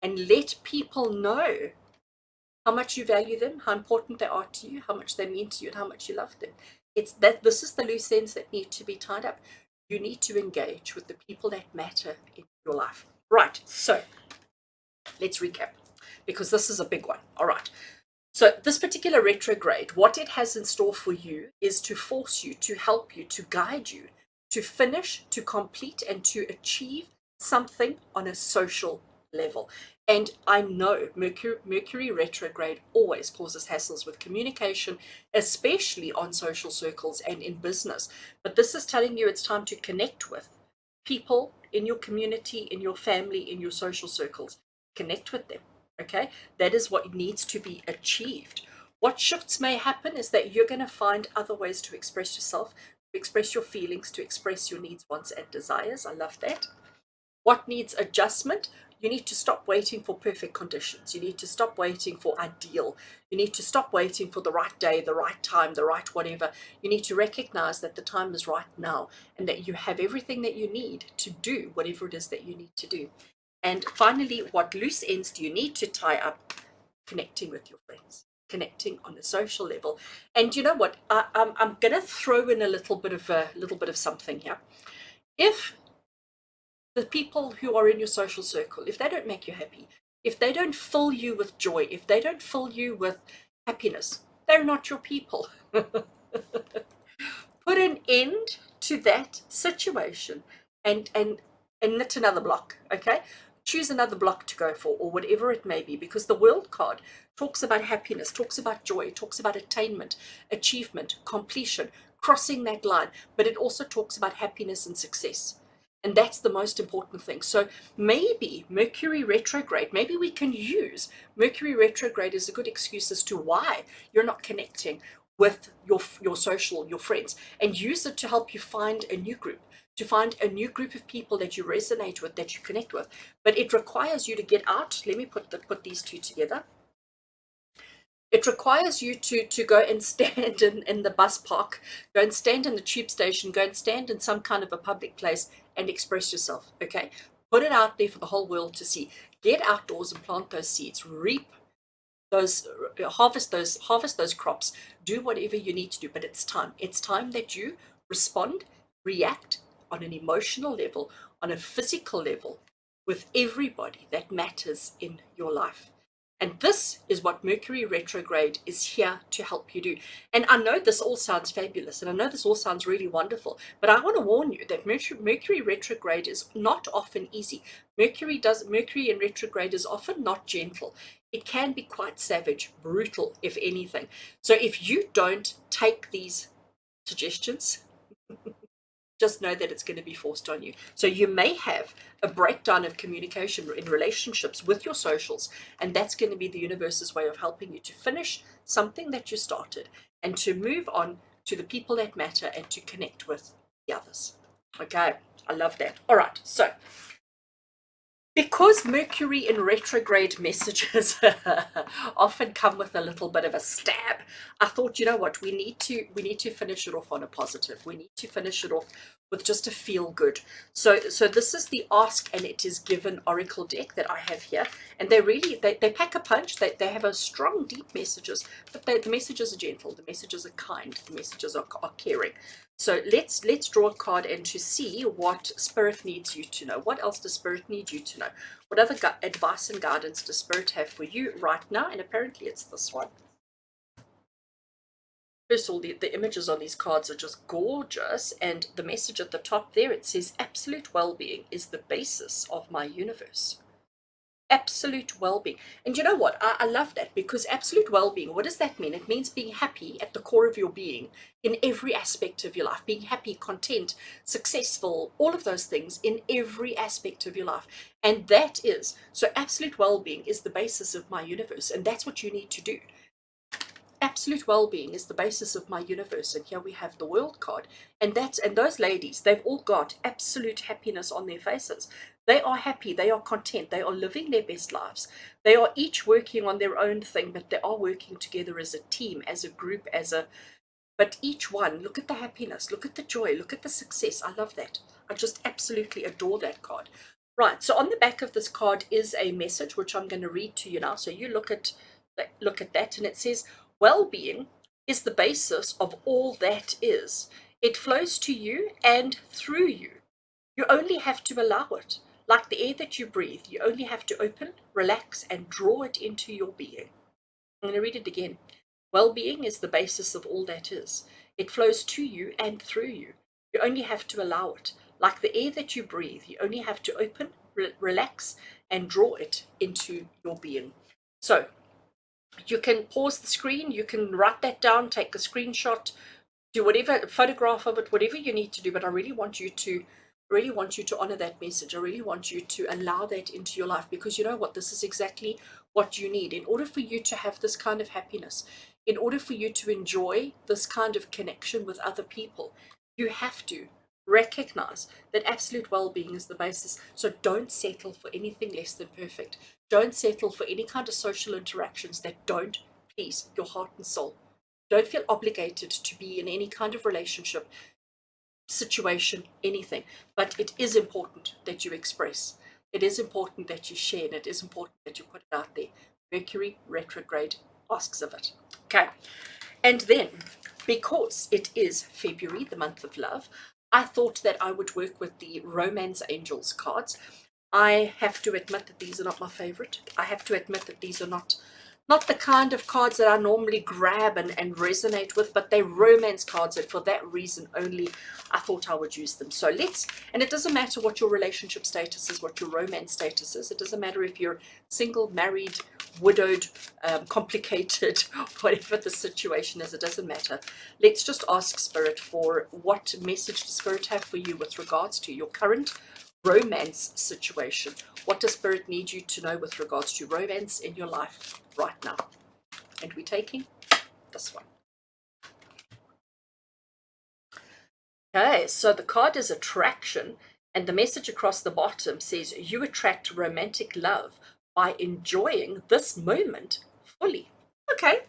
and let people know how much you value them, how important they are to you, how much they mean to you, and how much you love them. It's that this is the loose ends that need to be tied up. You need to engage with the people that matter in your life. Right, so let's recap, because this is a big one. All right. So this particular retrograde, what it has in store for you is to force you, to help you, to guide you, to finish, to complete, and to achieve something on a social level. And I know Mercury retrograde always causes hassles with communication, especially on social circles and in business. But this is telling you it's time to connect with people in your community, in your family, in your social circles. Connect with them. Okay, that is what needs to be achieved. What shifts may happen is that you're going to find other ways to express yourself, to express your feelings, to express your needs, wants, and desires. I love that. What needs adjustment? You need to stop waiting for perfect conditions. You need to stop waiting for ideal. You need to stop waiting for the right day, the right time, the right whatever. You need to recognize that the time is right now and that you have everything that you need to do whatever it is that you need to do. And finally, what loose ends do you need to tie up? Connecting with your friends, connecting on a social level. And you know what? I'm going to throw in a little bit of something here. If the people who are in your social circle, if they don't make you happy, if they don't fill you with joy, if they don't fill you with happiness, they're not your people. Put an end to that situation and knit another block, okay? Choose another block to go for, or whatever it may be, because the World card talks about happiness, talks about joy, talks about attainment, achievement, completion, crossing that line, but it also talks about happiness and success. And that's the most important thing. So maybe Mercury retrograde, maybe we can use Mercury retrograde as a good excuse as to why you're not connecting with your social, your friends, and use it to help you find a new group, to find a new group of people that you resonate with, that you connect with. But it requires you to get out. Let me put these two together. It requires you to go and stand in the bus park, go and stand in the tube station, go and stand in some kind of a public place and express yourself, okay? Put it out there for the whole world to see. Get outdoors and plant those seeds, reap those, harvest those crops, do whatever you need to do, but it's time that you respond, react on an emotional level, on a physical level, with everybody that matters in your life. And this is what Mercury retrograde is here to help you do. And I know this all sounds fabulous, and I know this all sounds really wonderful, but I want to warn you that Mercury retrograde is not often easy. Mercury in retrograde is often not gentle. It can be quite savage, brutal, if anything. So if you don't take these suggestions, just know that it's going to be forced on you. So you may have a breakdown of communication in relationships with your socials, and that's going to be the universe's way of helping you to finish something that you started and to move on to the people that matter and to connect with the others. Okay, I love that. All right, so because Mercury in retrograde messages often come with a little bit of a stab, I thought, you know what, we need to finish it off on a positive. We need to finish it off with just a feel good. So this is the Ask and It Is Given Oracle deck that I have here, and they pack a punch. They have a strong, deep messages, but the messages are gentle, the messages are kind, the messages are caring. So let's draw a card and to see what Spirit needs you to know. What else does Spirit need you to know? What other advice and guidance does Spirit have for you right now? And apparently it's this one. First of all, the images on these cards are just gorgeous. And the message at the top there, it says, absolute well-being is the basis of my universe. Absolute well-being. And you know what, I love that, because absolute well-being, what does that mean? It means being happy at the core of your being in every aspect of your life, being happy, content, successful, all of those things in every aspect of your life. And that is, so absolute well-being is the basis of my universe, and that's what you need to do. Absolute well-being is the basis of my universe. And here we have the World card, and those ladies, they've all got absolute happiness on their faces. They are happy, they are content, they are living their best lives. They are each working on their own thing, but they are working together as a team, as a group, but each one, look at the happiness, look at the joy, look at the success. I love that. I just absolutely adore that card. Right, so on the back of this card is a message which I'm going to read to you now. So you look at that, and it says, well-being is the basis of all that is. It flows to you and through you. You only have to allow it. Like the air that you breathe, you only have to open, relax, and draw it into your being. I'm going to read it again. Well-being is the basis of all that is. It flows to you and through you. You only have to allow it. Like the air that you breathe, you only have to open, relax, and draw it into your being. So you can pause the screen, you can write that down, take a screenshot, do whatever, photograph of it, whatever you need to do, but I really want you to honor that message. I really want you to allow that into your life, because you know what, this is exactly what you need in order for you to have this kind of happiness, in order for you to enjoy this kind of connection with other people. You have to recognize that absolute well-being is the basis. So don't settle for anything less than perfect. Don't settle for any kind of social interactions that don't please your heart and soul. Don't feel obligated to be in any kind of relationship, situation, anything. But it is important that you express. It is important that you share, and it is important that you put it out there. Mercury retrograde asks of it. Okay. And then, because it is February, the month of love, I thought that I would work with the Romance Angels cards. I have to admit that these are not my favorite. I have to admit that these are not the kind of cards that I normally grab and resonate with, but they're romance cards, and for that reason only, I thought I would use them. So and it doesn't matter what your relationship status is, what your romance status is. It doesn't matter if you're single, married, widowed, complicated, whatever the situation is, it doesn't matter. Let's just ask Spirit for what message does Spirit have for you with regards to your current romance situation. What does Spirit need you to know with regards to romance in your life right now? And we're taking this one. Okay, so the card is attraction, and the message across the bottom says you attract romantic love by enjoying this moment fully. Okay,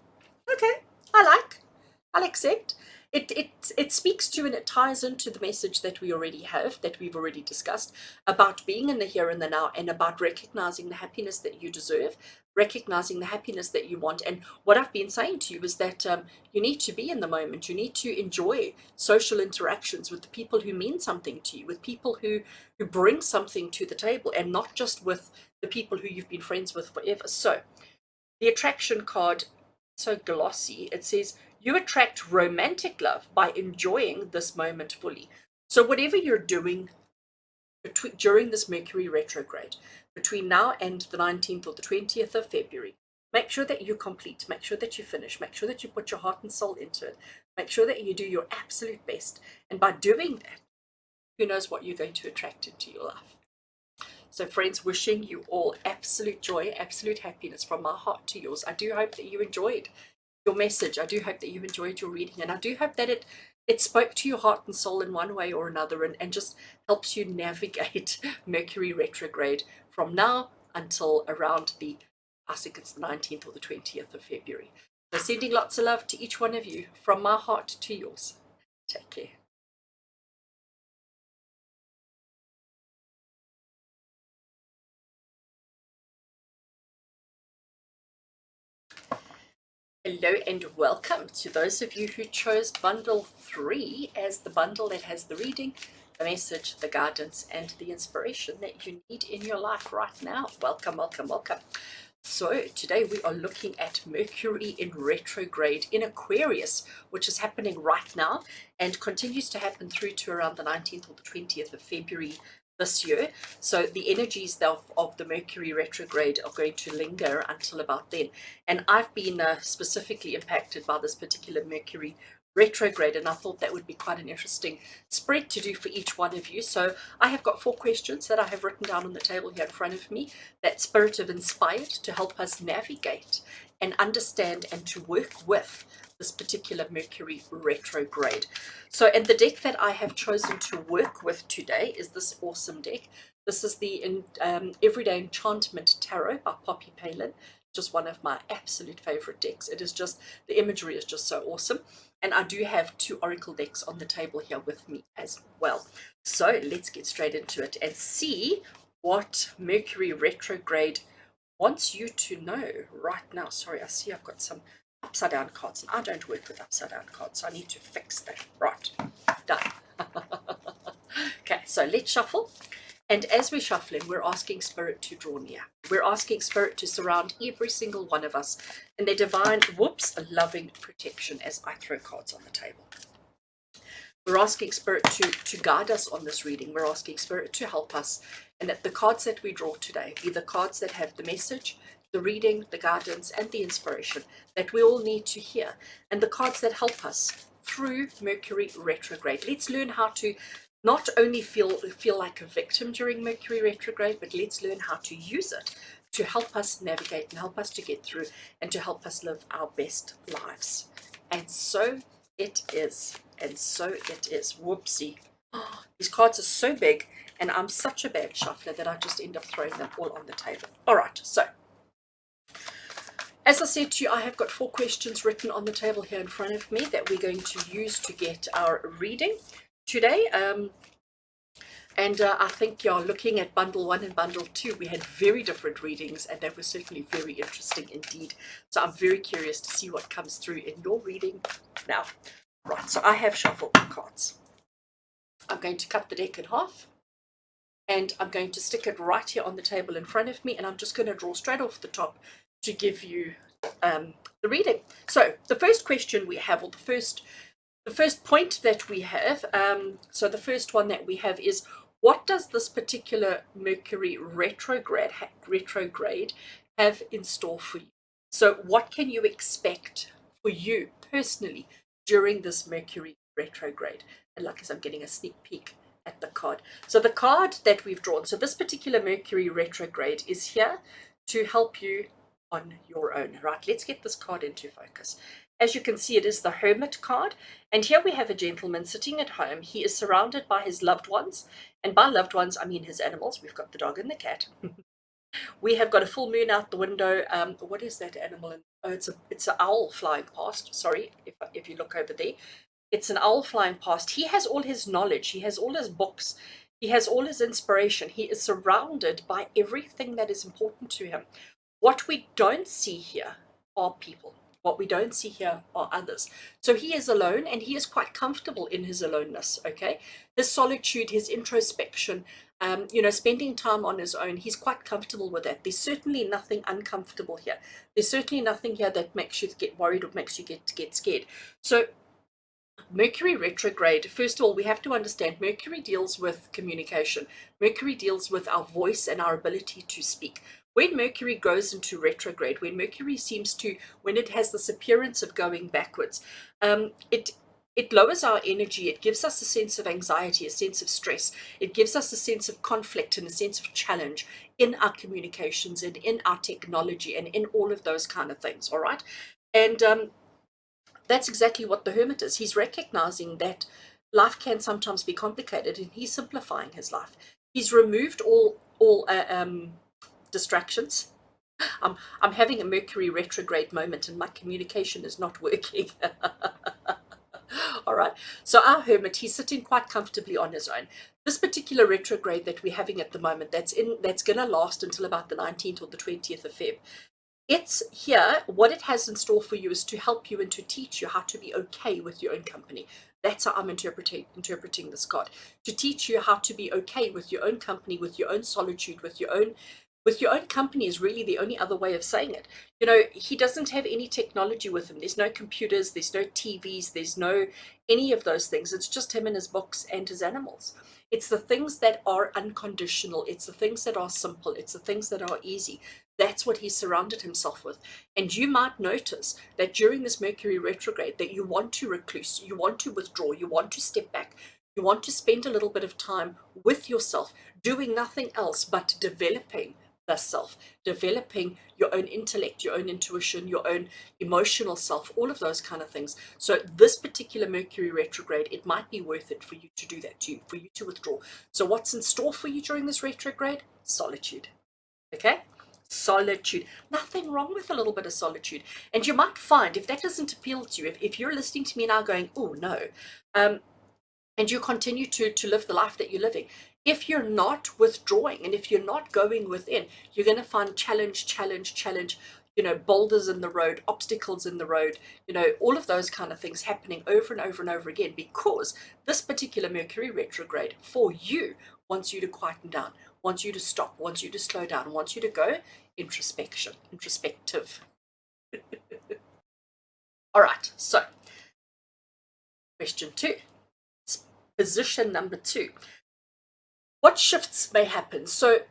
I'll accept. It speaks to and it ties into the message that we already have, that we've already discussed, about being in the here and the now, and about recognizing the happiness that you deserve, recognizing the happiness that you want. And what I've been saying to you is that you need to be in the moment. You need to enjoy social interactions with the people who mean something to you, with people who bring something to the table, and not just with the people who you've been friends with forever. So The attraction card, so glossy, it says, you attract romantic love by enjoying this moment fully. So whatever you're doing during this Mercury retrograde, between now and the 19th or the 20th of February, make sure that you complete, make sure that you finish, make sure that you put your heart and soul into it, make sure that you do your absolute best. And by doing that, who knows what you're going to attract into your life. So friends, wishing you all absolute joy, absolute happiness from my heart to yours. I do hope that you enjoyed your message. I do hope that you enjoyed your reading, and I do hope that it spoke to your heart and soul in one way or another, and just helps you navigate Mercury retrograde from now until around I think it's the 19th or the 20th of February. So sending lots of love to each one of you from my heart to yours. Take care. Hello and welcome to those of you who chose bundle 3 as the bundle that has the reading, the message, the guidance, and the inspiration that you need in your life right now. Welcome, welcome, welcome. So today we are looking at Mercury in retrograde in Aquarius, which is happening right now and continues to happen through to around the 19th or the 20th of February this year. So the energies of the Mercury retrograde are going to linger until about then. And I've been specifically impacted by this particular Mercury retrograde, and I thought that would be quite an interesting spread to do for each one of you. So I have got 4 questions that I have written down on the table here in front of me, that Spirit have inspired to help us navigate and understand and to work with this particular Mercury retrograde. So, and the deck that I have chosen to work with today is this awesome deck. This is the Everyday Enchantment Tarot by Poppy Palin. Just one of my absolute favorite decks. It is just, the imagery is just so awesome. And I do have 2 oracle decks on the table here with me as well. So let's get straight into it and see what Mercury retrograde wants you to know right now. Sorry, I see I've got some upside down cards, and I don't work with upside down cards, so I need to fix that. Right, done. Okay, so let's shuffle. And as we're shuffling, we're asking Spirit to draw near. We're asking Spirit to surround every single one of us in their divine, loving protection as I throw cards on the table. We're asking Spirit to guide us on this reading. We're asking Spirit to help us, and that the cards that we draw today be the cards that have the message, the reading, the guidance, and the inspiration that we all need to hear, and the cards that help us through Mercury retrograde. Let's learn how to not only feel like a victim during Mercury retrograde, but let's learn how to use it to help us navigate and help us to get through and to help us live our best lives. And so it is. And so it is. Whoopsie. Oh, these cards are so big, and I'm such a bad shuffler that I just end up throwing them all on the table. All right, so as I said to you, I have got 4 questions written on the table here in front of me that we're going to use to get our reading today. And I think you're looking at bundle 1 and bundle 2. We had very different readings, and they were certainly very interesting indeed. So I'm very curious to see what comes through in your reading now. Right, so I have shuffled the cards. I'm going to cut the deck in half, and I'm going to stick it right here on the table in front of me, and I'm just going to draw straight off the top to give you the reading. So the first question we have, or the first point that we have, so the first one that we have is, what does this particular Mercury retrograde have in store for you? So what can you expect for you personally during this Mercury retrograde? And like I said, I'm getting a sneak peek at the card. So the card that we've drawn, so this particular Mercury retrograde is here to help you on your own. Right, let's get this card into focus. As you can see, it is the Hermit card, and here we have a gentleman sitting at home. He is surrounded by his loved ones, and by loved ones I mean his animals. We've got the dog and the cat. We have got a full moon out the window. What is that animal? Oh, it's an owl flying past. Sorry, if you look over there, it's an owl flying past. He has all his knowledge. He has all his books. He has all his inspiration. He is surrounded by everything that is important to him. What we don't see here are people. What we don't see here are others. So he is alone, and he is quite comfortable in his aloneness, okay? His solitude, his introspection, You know, spending time on his own, he's quite comfortable with that. There's certainly nothing uncomfortable here. There's certainly nothing here that makes you get worried or makes you get scared. So Mercury retrograde, first of all, we have to understand Mercury deals with communication. Mercury deals with our voice and our ability to speak. When Mercury goes into retrograde, when Mercury seems to, when it has this appearance of going backwards, it lowers our energy. It gives us a sense of anxiety, a sense of stress. It gives us a sense of conflict and a sense of challenge in our communications and in our technology and in all of those kind of things. All right. And that's exactly what the hermit is. He's recognizing that life can sometimes be complicated, and he's simplifying his life. He's removed all distractions. I'm having a Mercury retrograde moment, and my communication is not working. All right. So our hermit, he's sitting quite comfortably on his own. This particular retrograde that we're having at the moment, that's going to last until about the 19th or the 20th of Feb. It's here, what it has in store for you is to help you and to teach you how to be okay with your own company. That's how I'm interpreting this card. To teach you how to be okay with your own company, with your own solitude, with your own company is really the only other way of saying it. You know, he doesn't have any technology with him. There's no computers, there's no TVs, there's no any of those things. It's just him and his books and his animals. It's the things that are unconditional. It's the things that are simple. It's the things that are easy. That's what he's surrounded himself with. And you might notice that during this Mercury retrograde that you want to recluse, you want to withdraw, you want to step back, you want to spend a little bit of time with yourself, doing nothing else but developing the self, developing your own intellect, your own intuition, your own emotional self, all of those kind of things. So this particular Mercury retrograde, it might be worth it for you to do that too, for you to withdraw. So what's in store for you during this retrograde? Solitude. Okay? Solitude. Nothing wrong with a little bit of solitude. And you might find, if that doesn't appeal to you, if you're listening to me now going, oh no, and you continue to live the life that you're living, if you're not withdrawing and if you're not going within, you're going to find challenge, you know, boulders in the road, obstacles in the road, you know, all of those kind of things happening over and over and over again, because this particular Mercury retrograde for you wants you to quieten down, wants you to stop, wants you to slow down, wants you to go introspective. All right, so question 2, position number 2. What shifts may happen? So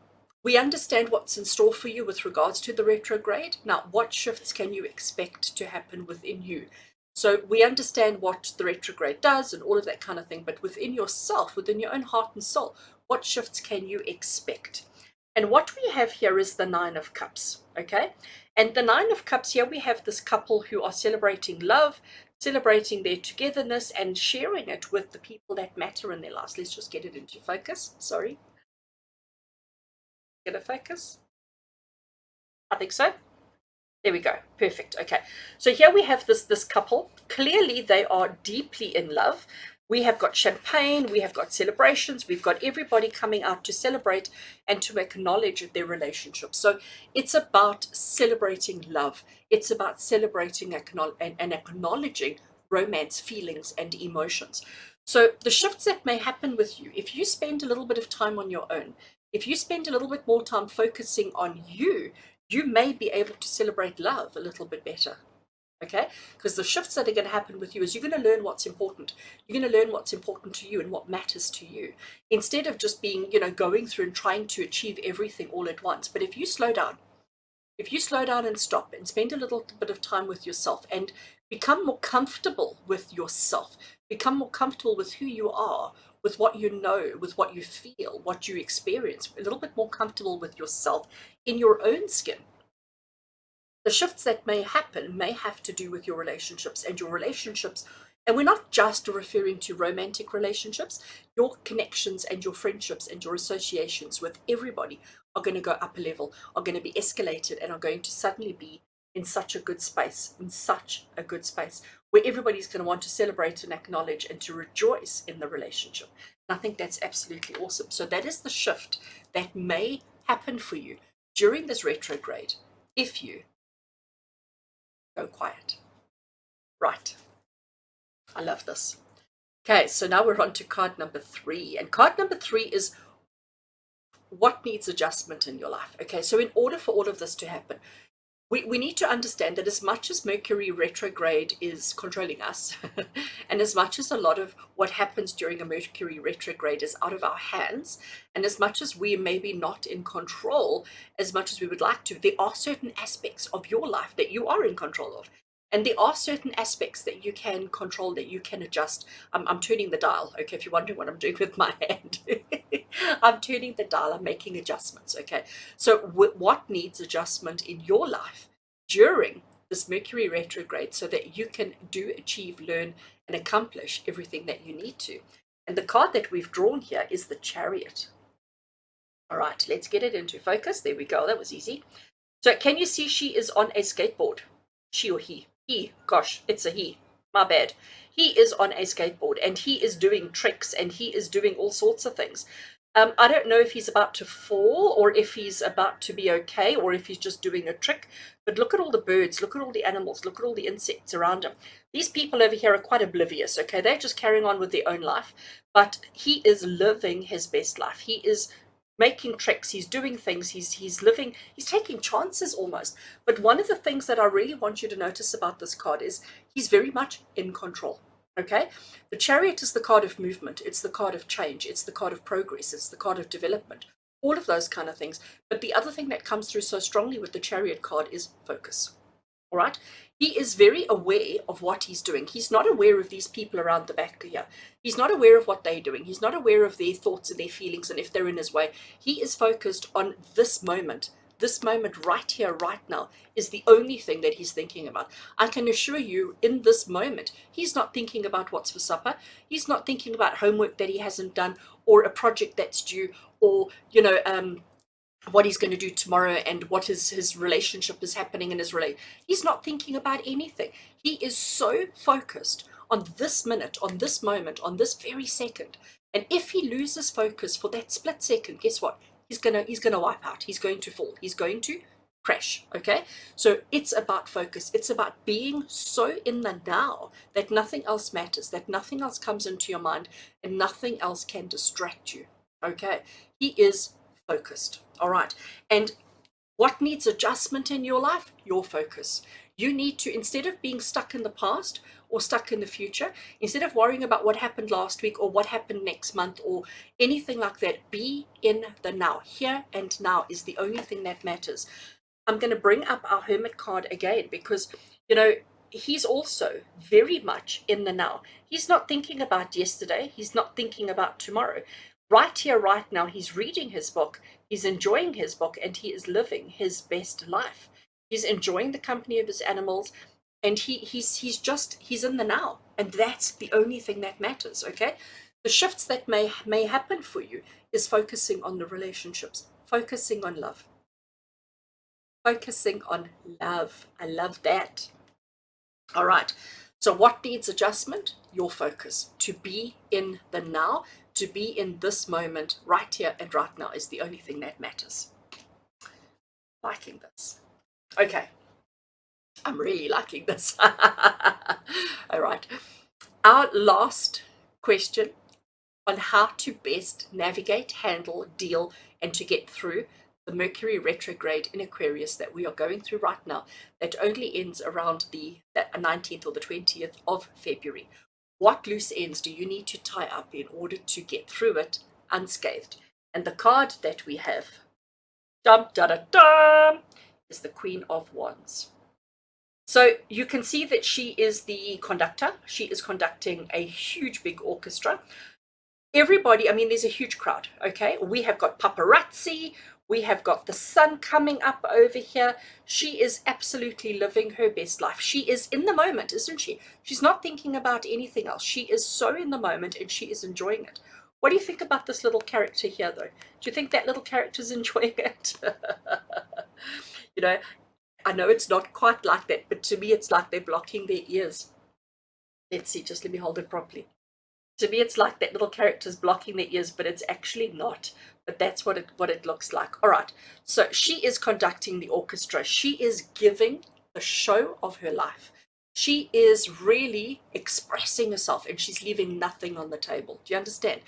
we understand what's in store for you with regards to the retrograde. Now, what shifts can you expect to happen within you? So we understand what the retrograde does and all of that kind of thing, but within yourself, within your own heart and soul, what shifts can you expect? And what we have here is the Nine of Cups, okay? And the Nine of Cups, here we have this couple who are celebrating love, celebrating their togetherness and sharing it with the people that matter in their lives. Let's just get it into focus. Sorry. Get a focus? I think so. There we go. Perfect. Okay. So here we have this couple. Clearly they are deeply in love. We have got champagne, we have got celebrations, we've got everybody coming out to celebrate and to acknowledge their relationship. So it's about celebrating love. It's about celebrating and acknowledging romance, feelings, and emotions. So the shifts that may happen with you, if you spend a little bit of time on your own, if you spend a little bit more time focusing on you, you may be able to celebrate love a little bit better. Okay, because the shifts that are going to happen with you is you're going to learn what's important. You're going to learn what's important to you and what matters to you, instead of just being, you know, going through and trying to achieve everything all at once. But if you slow down and stop and spend a little bit of time with yourself and become more comfortable with yourself, become more comfortable with who you are, with what you know, with what you feel, what you experience, a little bit more comfortable with yourself in your own skin, the shifts that may happen may have to do with your relationships, and your relationships, and we're not just referring to romantic relationships. Your connections and your friendships and your associations with everybody are going to go up a level, are going to be escalated, and are going to suddenly be in such a good space, where everybody's going to want to celebrate and acknowledge and to rejoice in the relationship. And I think that's absolutely awesome. So that is the shift that may happen for you during this retrograde if you go quiet. Right. I love this. Okay, so now we're on to card number 3. And card number 3 is what needs adjustment in your life? Okay, so in order for all of this to happen, we need to understand that as much as Mercury retrograde is controlling us, and as much as a lot of what happens during a Mercury retrograde is out of our hands, and as much as we may be not in control as much as we would like to, there are certain aspects of your life that you are in control of. And there are certain aspects that you can control, that you can adjust. I'm turning the dial, okay, if you're wondering what I'm doing with my hand. I'm turning the dial, I'm making adjustments, okay? So what needs adjustment in your life during this Mercury retrograde so that you can do, achieve, learn, and accomplish everything that you need to? And the card that we've drawn here is the Chariot. All right, let's get it into focus. There we go, that was easy. So can you see she is on a skateboard? She or he? He, gosh, it's a he. My bad. He is on a skateboard and he is doing tricks and he is doing all sorts of things. I don't know if he's about to fall or if he's about to be okay or if he's just doing a trick. But look at all the birds, look at all the animals, look at all the insects around him. These people over here are quite oblivious, okay? They're just carrying on with their own life. But he is living his best life. He is making tricks, he's doing things, he's living, he's taking chances almost. But one of the things that I really want you to notice about this card is he's very much in control. Okay, the Chariot is the card of movement, it's the card of change, it's the card of progress, it's the card of development, all of those kind of things. But the other thing that comes through so strongly with the Chariot card is focus. All right, he is very aware of what he's doing. He's not aware of these people around the back here. He's not aware of what they're doing. He's not aware of their thoughts and their feelings and if they're in his way. He is focused on this moment. This moment right here, right now, is the only thing that he's thinking about. I can assure you, in this moment, he's not thinking about what's for supper. He's not thinking about homework that he hasn't done or a project that's due or, what he's going to do tomorrow and what his relationship is happening in his relationship. He's not thinking about anything. He is so focused on this minute, on this moment, on this very second. And if he loses focus for that split second, guess what? He's gonna wipe out. He's going to fall. He's going to crash. Okay? So it's about focus. It's about being so in the now that nothing else matters, that nothing else comes into your mind and nothing else can distract you. Okay? He is focused. All right. And what needs adjustment in your life? Your focus. You need to, instead of being stuck in the past or stuck in the future, instead of worrying about what happened last week or what happened next month or anything like that, be in the now. Here and now is the only thing that matters. I'm going to bring up our Hermit card again because, he's also very much in the now. He's not thinking about yesterday. He's not thinking about tomorrow. Right here, right now, he's reading his book, he's enjoying his book, and he is living his best life. He's enjoying the company of his animals, and he's in the now, and that's the only thing that matters. Okay, the shifts that may happen for you is focusing on the relationships, focusing on love, focusing on love. I love that. All right. So what needs adjustment? Your focus. To be in the now, to be in this moment, right here and right now is the only thing that matters. Liking this. Okay. I'm really liking this. All right. Our last question on how to best navigate, handle, deal, and to get through the Mercury retrograde in Aquarius that we are going through right now, that only ends around the 19th or the 20th of February. What loose ends do you need to tie up in order to get through it unscathed? And the card that we have, dum da da dum, is the Queen of Wands. So you can see that she is the conductor. She is conducting a huge big orchestra. Everybody, I mean, there's a huge crowd, okay? We have got paparazzi, we have got the sun coming up over here. She is absolutely living her best life. She is in the moment, isn't she? She's not thinking about anything else. She is so in the moment and she is enjoying it. What do you think about this little character here, though? Do you think that little character's enjoying it? I know it's not quite like that, but to me, it's like they're blocking their ears. Let's see, just let me hold it properly. To me, it's like that little character's blocking their ears, but it's actually not. But that's what it looks like. All right. So she is conducting the orchestra. She is giving the show of her life. She is really expressing herself and she's leaving nothing on the table. Do you understand?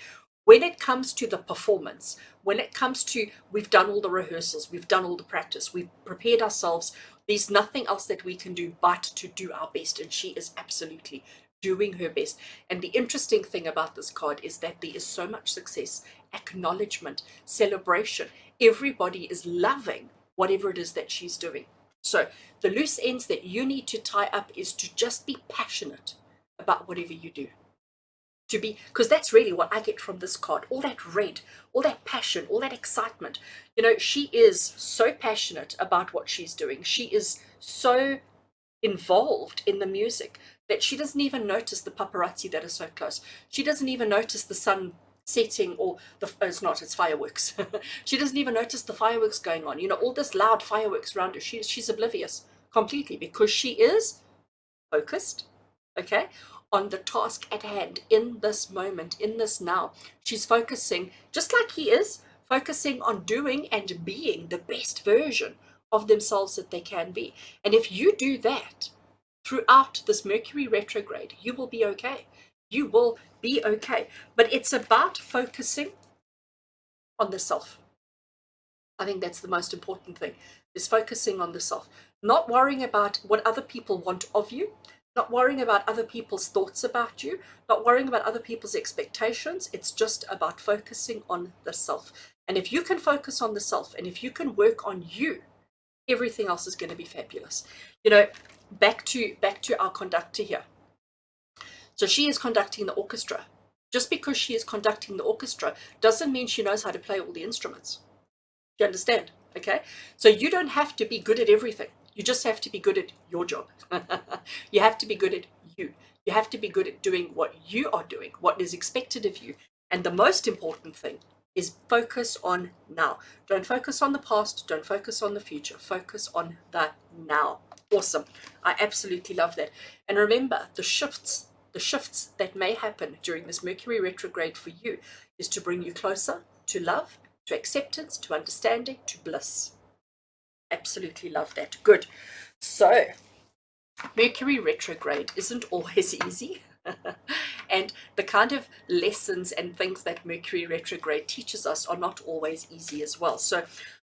When it comes to the performance, when it comes to we've done all the rehearsals, we've done all the practice, we've prepared ourselves, there's nothing else that we can do but to do our best. And she is absolutely doing her best. And the interesting thing about this card is that there is so much success, acknowledgement, celebration. Everybody is loving whatever it is that she's doing. So the loose ends that you need to tie up is to just be passionate about whatever you do. To be, because that's really what I get from this card, all that red, all that passion, all that excitement. You know, she is so passionate about what she's doing. She is so involved in the music that she doesn't even notice the paparazzi that are so close. She doesn't even notice the sun setting, or it's fireworks. She doesn't even notice the fireworks going on, you know, all this loud fireworks around her. She's oblivious completely, because she is focused, okay, on the task at hand, in this moment, in this now. She's focusing, just like he is, focusing on doing and being the best version of themselves that they can be. And if you do that throughout this Mercury retrograde, you will be okay. You will be okay. But it's about focusing on the self. I think that's the most important thing, is focusing on the self. Not worrying about what other people want of you, not worrying about other people's thoughts about you, not worrying about other people's expectations. It's just about focusing on the self. And if you can focus on the self, and if you can work on you, everything else is going to be fabulous. You know, back to our conductor here. So she is conducting the orchestra. Just because she is conducting the orchestra doesn't mean she knows how to play all the instruments. Do you understand? Okay, so you don't have to be good at everything. You just have to be good at your job. You have to be good at you. You have to be good at doing what you are doing, what is expected of you. And the most important thing is focus on now. Don't focus on the past. Don't focus on the future. Focus on the now. Awesome. I absolutely love that. And remember, the shifts that may happen during this Mercury retrograde for you is to bring you closer to love, to acceptance, to understanding, to bliss. Absolutely love that. Good. So Mercury retrograde isn't always easy. And the kind of lessons and things that Mercury retrograde teaches us are not always easy as well. So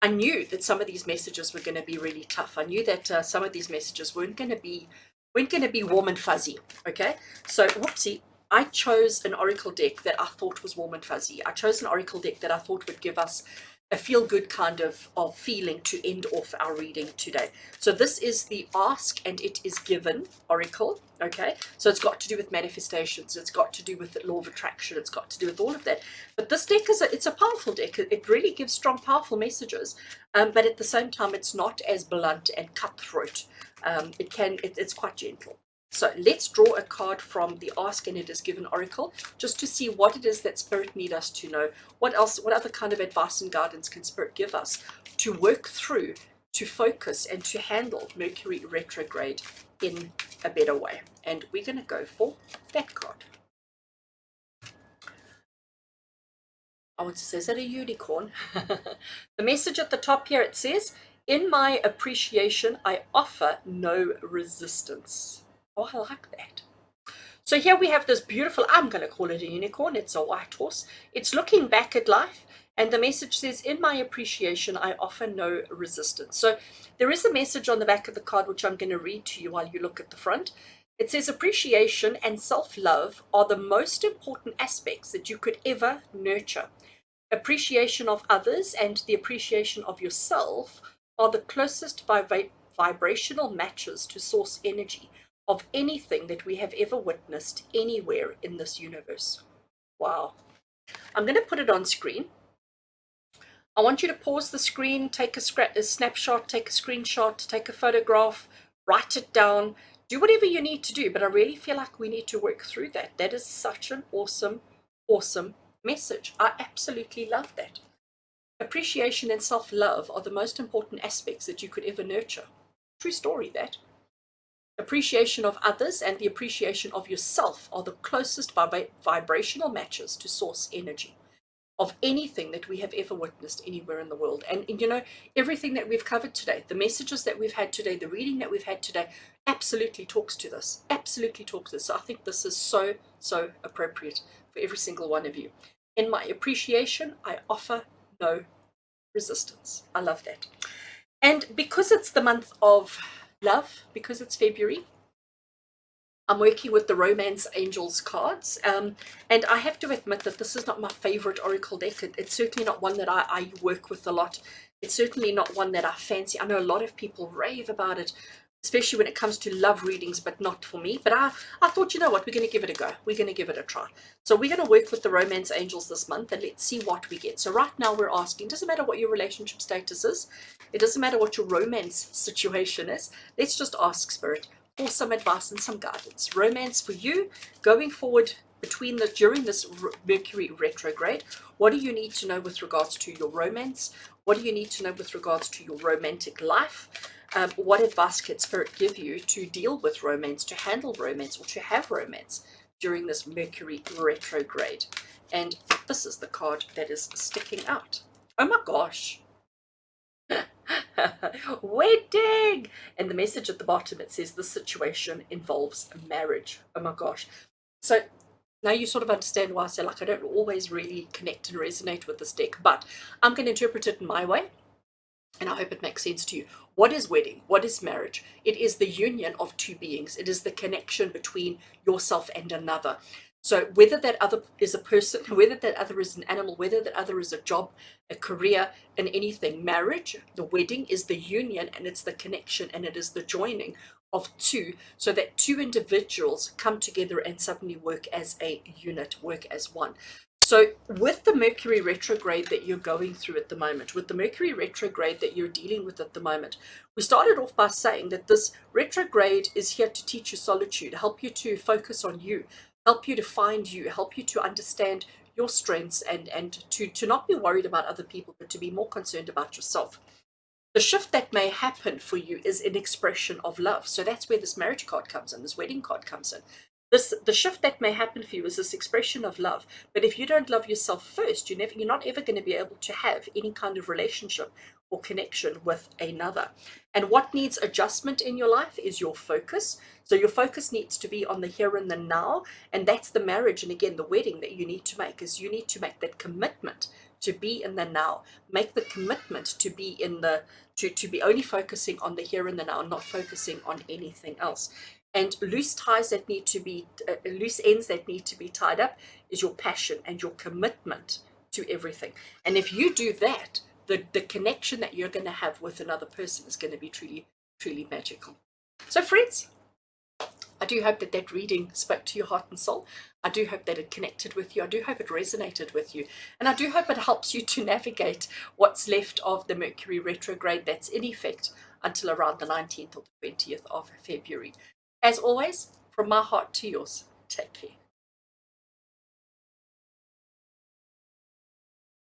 I knew that some of these messages were going to be really tough. I knew that some of these messages weren't going to be warm and fuzzy. Okay, so whoopsie, I chose an oracle deck that I thought was warm and fuzzy. I chose an oracle deck that I thought would give us a feel-good kind of feeling to end off our reading today. So this is the Ask and It Is Given oracle. Okay, so it's got to do with manifestations, it's got to do with the law of attraction, it's got to do with all of that. But this deck is it's a powerful deck. It really gives strong, powerful messages, but at the same time, it's not as blunt and cutthroat. It's quite gentle. So let's draw a card from the Ask and It Is Given oracle, just to see what it is that Spirit need us to know. What other kind of advice and guidance can Spirit give us to work through, to focus, and to handle Mercury retrograde in a better way? And we're going to go for that card. I want to say, is that a unicorn? The message at the top here, it says, "In my appreciation, I offer no resistance." Oh, I like that. So here we have this beautiful, I'm going to call it a unicorn. It's a white horse. It's looking back at life. And the message says, "In my appreciation, I offer no resistance." So there is a message on the back of the card, which I'm going to read to you while you look at the front. It says, "Appreciation and self-love are the most important aspects that you could ever nurture. Appreciation of others and the appreciation of yourself are the closest vibrational matches to source energy of anything that we have ever witnessed anywhere in this universe." Wow. I'm going to put it on screen. I want you to pause the screen, take a snapshot, take a screenshot, take a photograph, write it down, do whatever you need to do. But I really feel like we need to work through that. That is such an awesome, awesome message. I absolutely love that. Appreciation and self-love are the most important aspects that you could ever nurture. True story, that. Appreciation of others and the appreciation of yourself are the closest vibrational matches to source energy of anything that we have ever witnessed anywhere in the world. And you know, everything that we've covered today, the messages that we've had today, the reading that we've had today, absolutely talks to this. Absolutely talks to this. So I think this is so, so appropriate for every single one of you. In my appreciation, I offer no resistance. I love that. And because it's the month of love, because it's February, I'm working with the Romance Angels cards. And I have to admit that this is not my favorite oracle deck. It's certainly not one that I work with a lot. It's certainly not one that I fancy. I know a lot of people rave about it, especially when it comes to love readings, but not for me. But I thought, you know what, we're going to give it a go. We're going to give it a try. So we're going to work with the Romance Angels this month, and let's see what we get. So right now we're asking, doesn't matter what your relationship status is. It doesn't matter what your romance situation is. Let's just ask Spirit for some advice and some guidance. Romance for you going forward during this Mercury retrograde. What do you need to know with regards to your romance? What do you need to know with regards to your romantic life? What advice can Spirit give you to deal with romance, to handle romance, or to have romance during this Mercury retrograde? And this is the card that is sticking out. Oh my gosh. Wedding! And the message at the bottom, it says the situation involves marriage. Oh my gosh. So now you sort of understand why I say, like, I don't always really connect and resonate with this deck, but I'm going to interpret it in my way, and I hope it makes sense to you. What is wedding? What is marriage? It is the union of two beings. It is the connection between yourself and another. So whether that other is a person, whether that other is an animal, whether that other is a job, a career, and anything, marriage, the wedding, is the union, and it's the connection, and it is the joining of two, so that two individuals come together and suddenly work as a unit, work as one. So with the Mercury retrograde that you're going through at the moment, with the Mercury retrograde that you're dealing with at the moment, we started off by saying that this retrograde is here to teach you solitude, help you to focus on you, help you to find you, help you to understand your strengths, and to not be worried about other people, but to be more concerned about yourself. The shift that may happen for you is an expression of love. So that's where this marriage card comes in, this wedding card comes in. The shift that may happen for you is this expression of love. But if you don't love yourself first, you're not ever going to be able to have any kind of relationship or connection with another. And what needs adjustment in your life is your focus. So your focus needs to be on the here and the now. And that's the marriage and again, the wedding that you need to make, is you need to make that commitment to be in the now. Make the commitment to be in the to be only focusing on the here and the now, not focusing on anything else. And loose ties that need to be loose ends that need to be tied up is your passion and your commitment to everything. And if you do that, the connection that you're going to have with another person is going to be truly magical. So friends, I do hope that that reading spoke to your heart and soul. I do hope that it connected with you. I do hope it resonated with you. And I do hope it helps you to navigate what's left of the Mercury retrograde that's in effect until around the 19th or the 20th of February. As always, from my heart to yours, take care.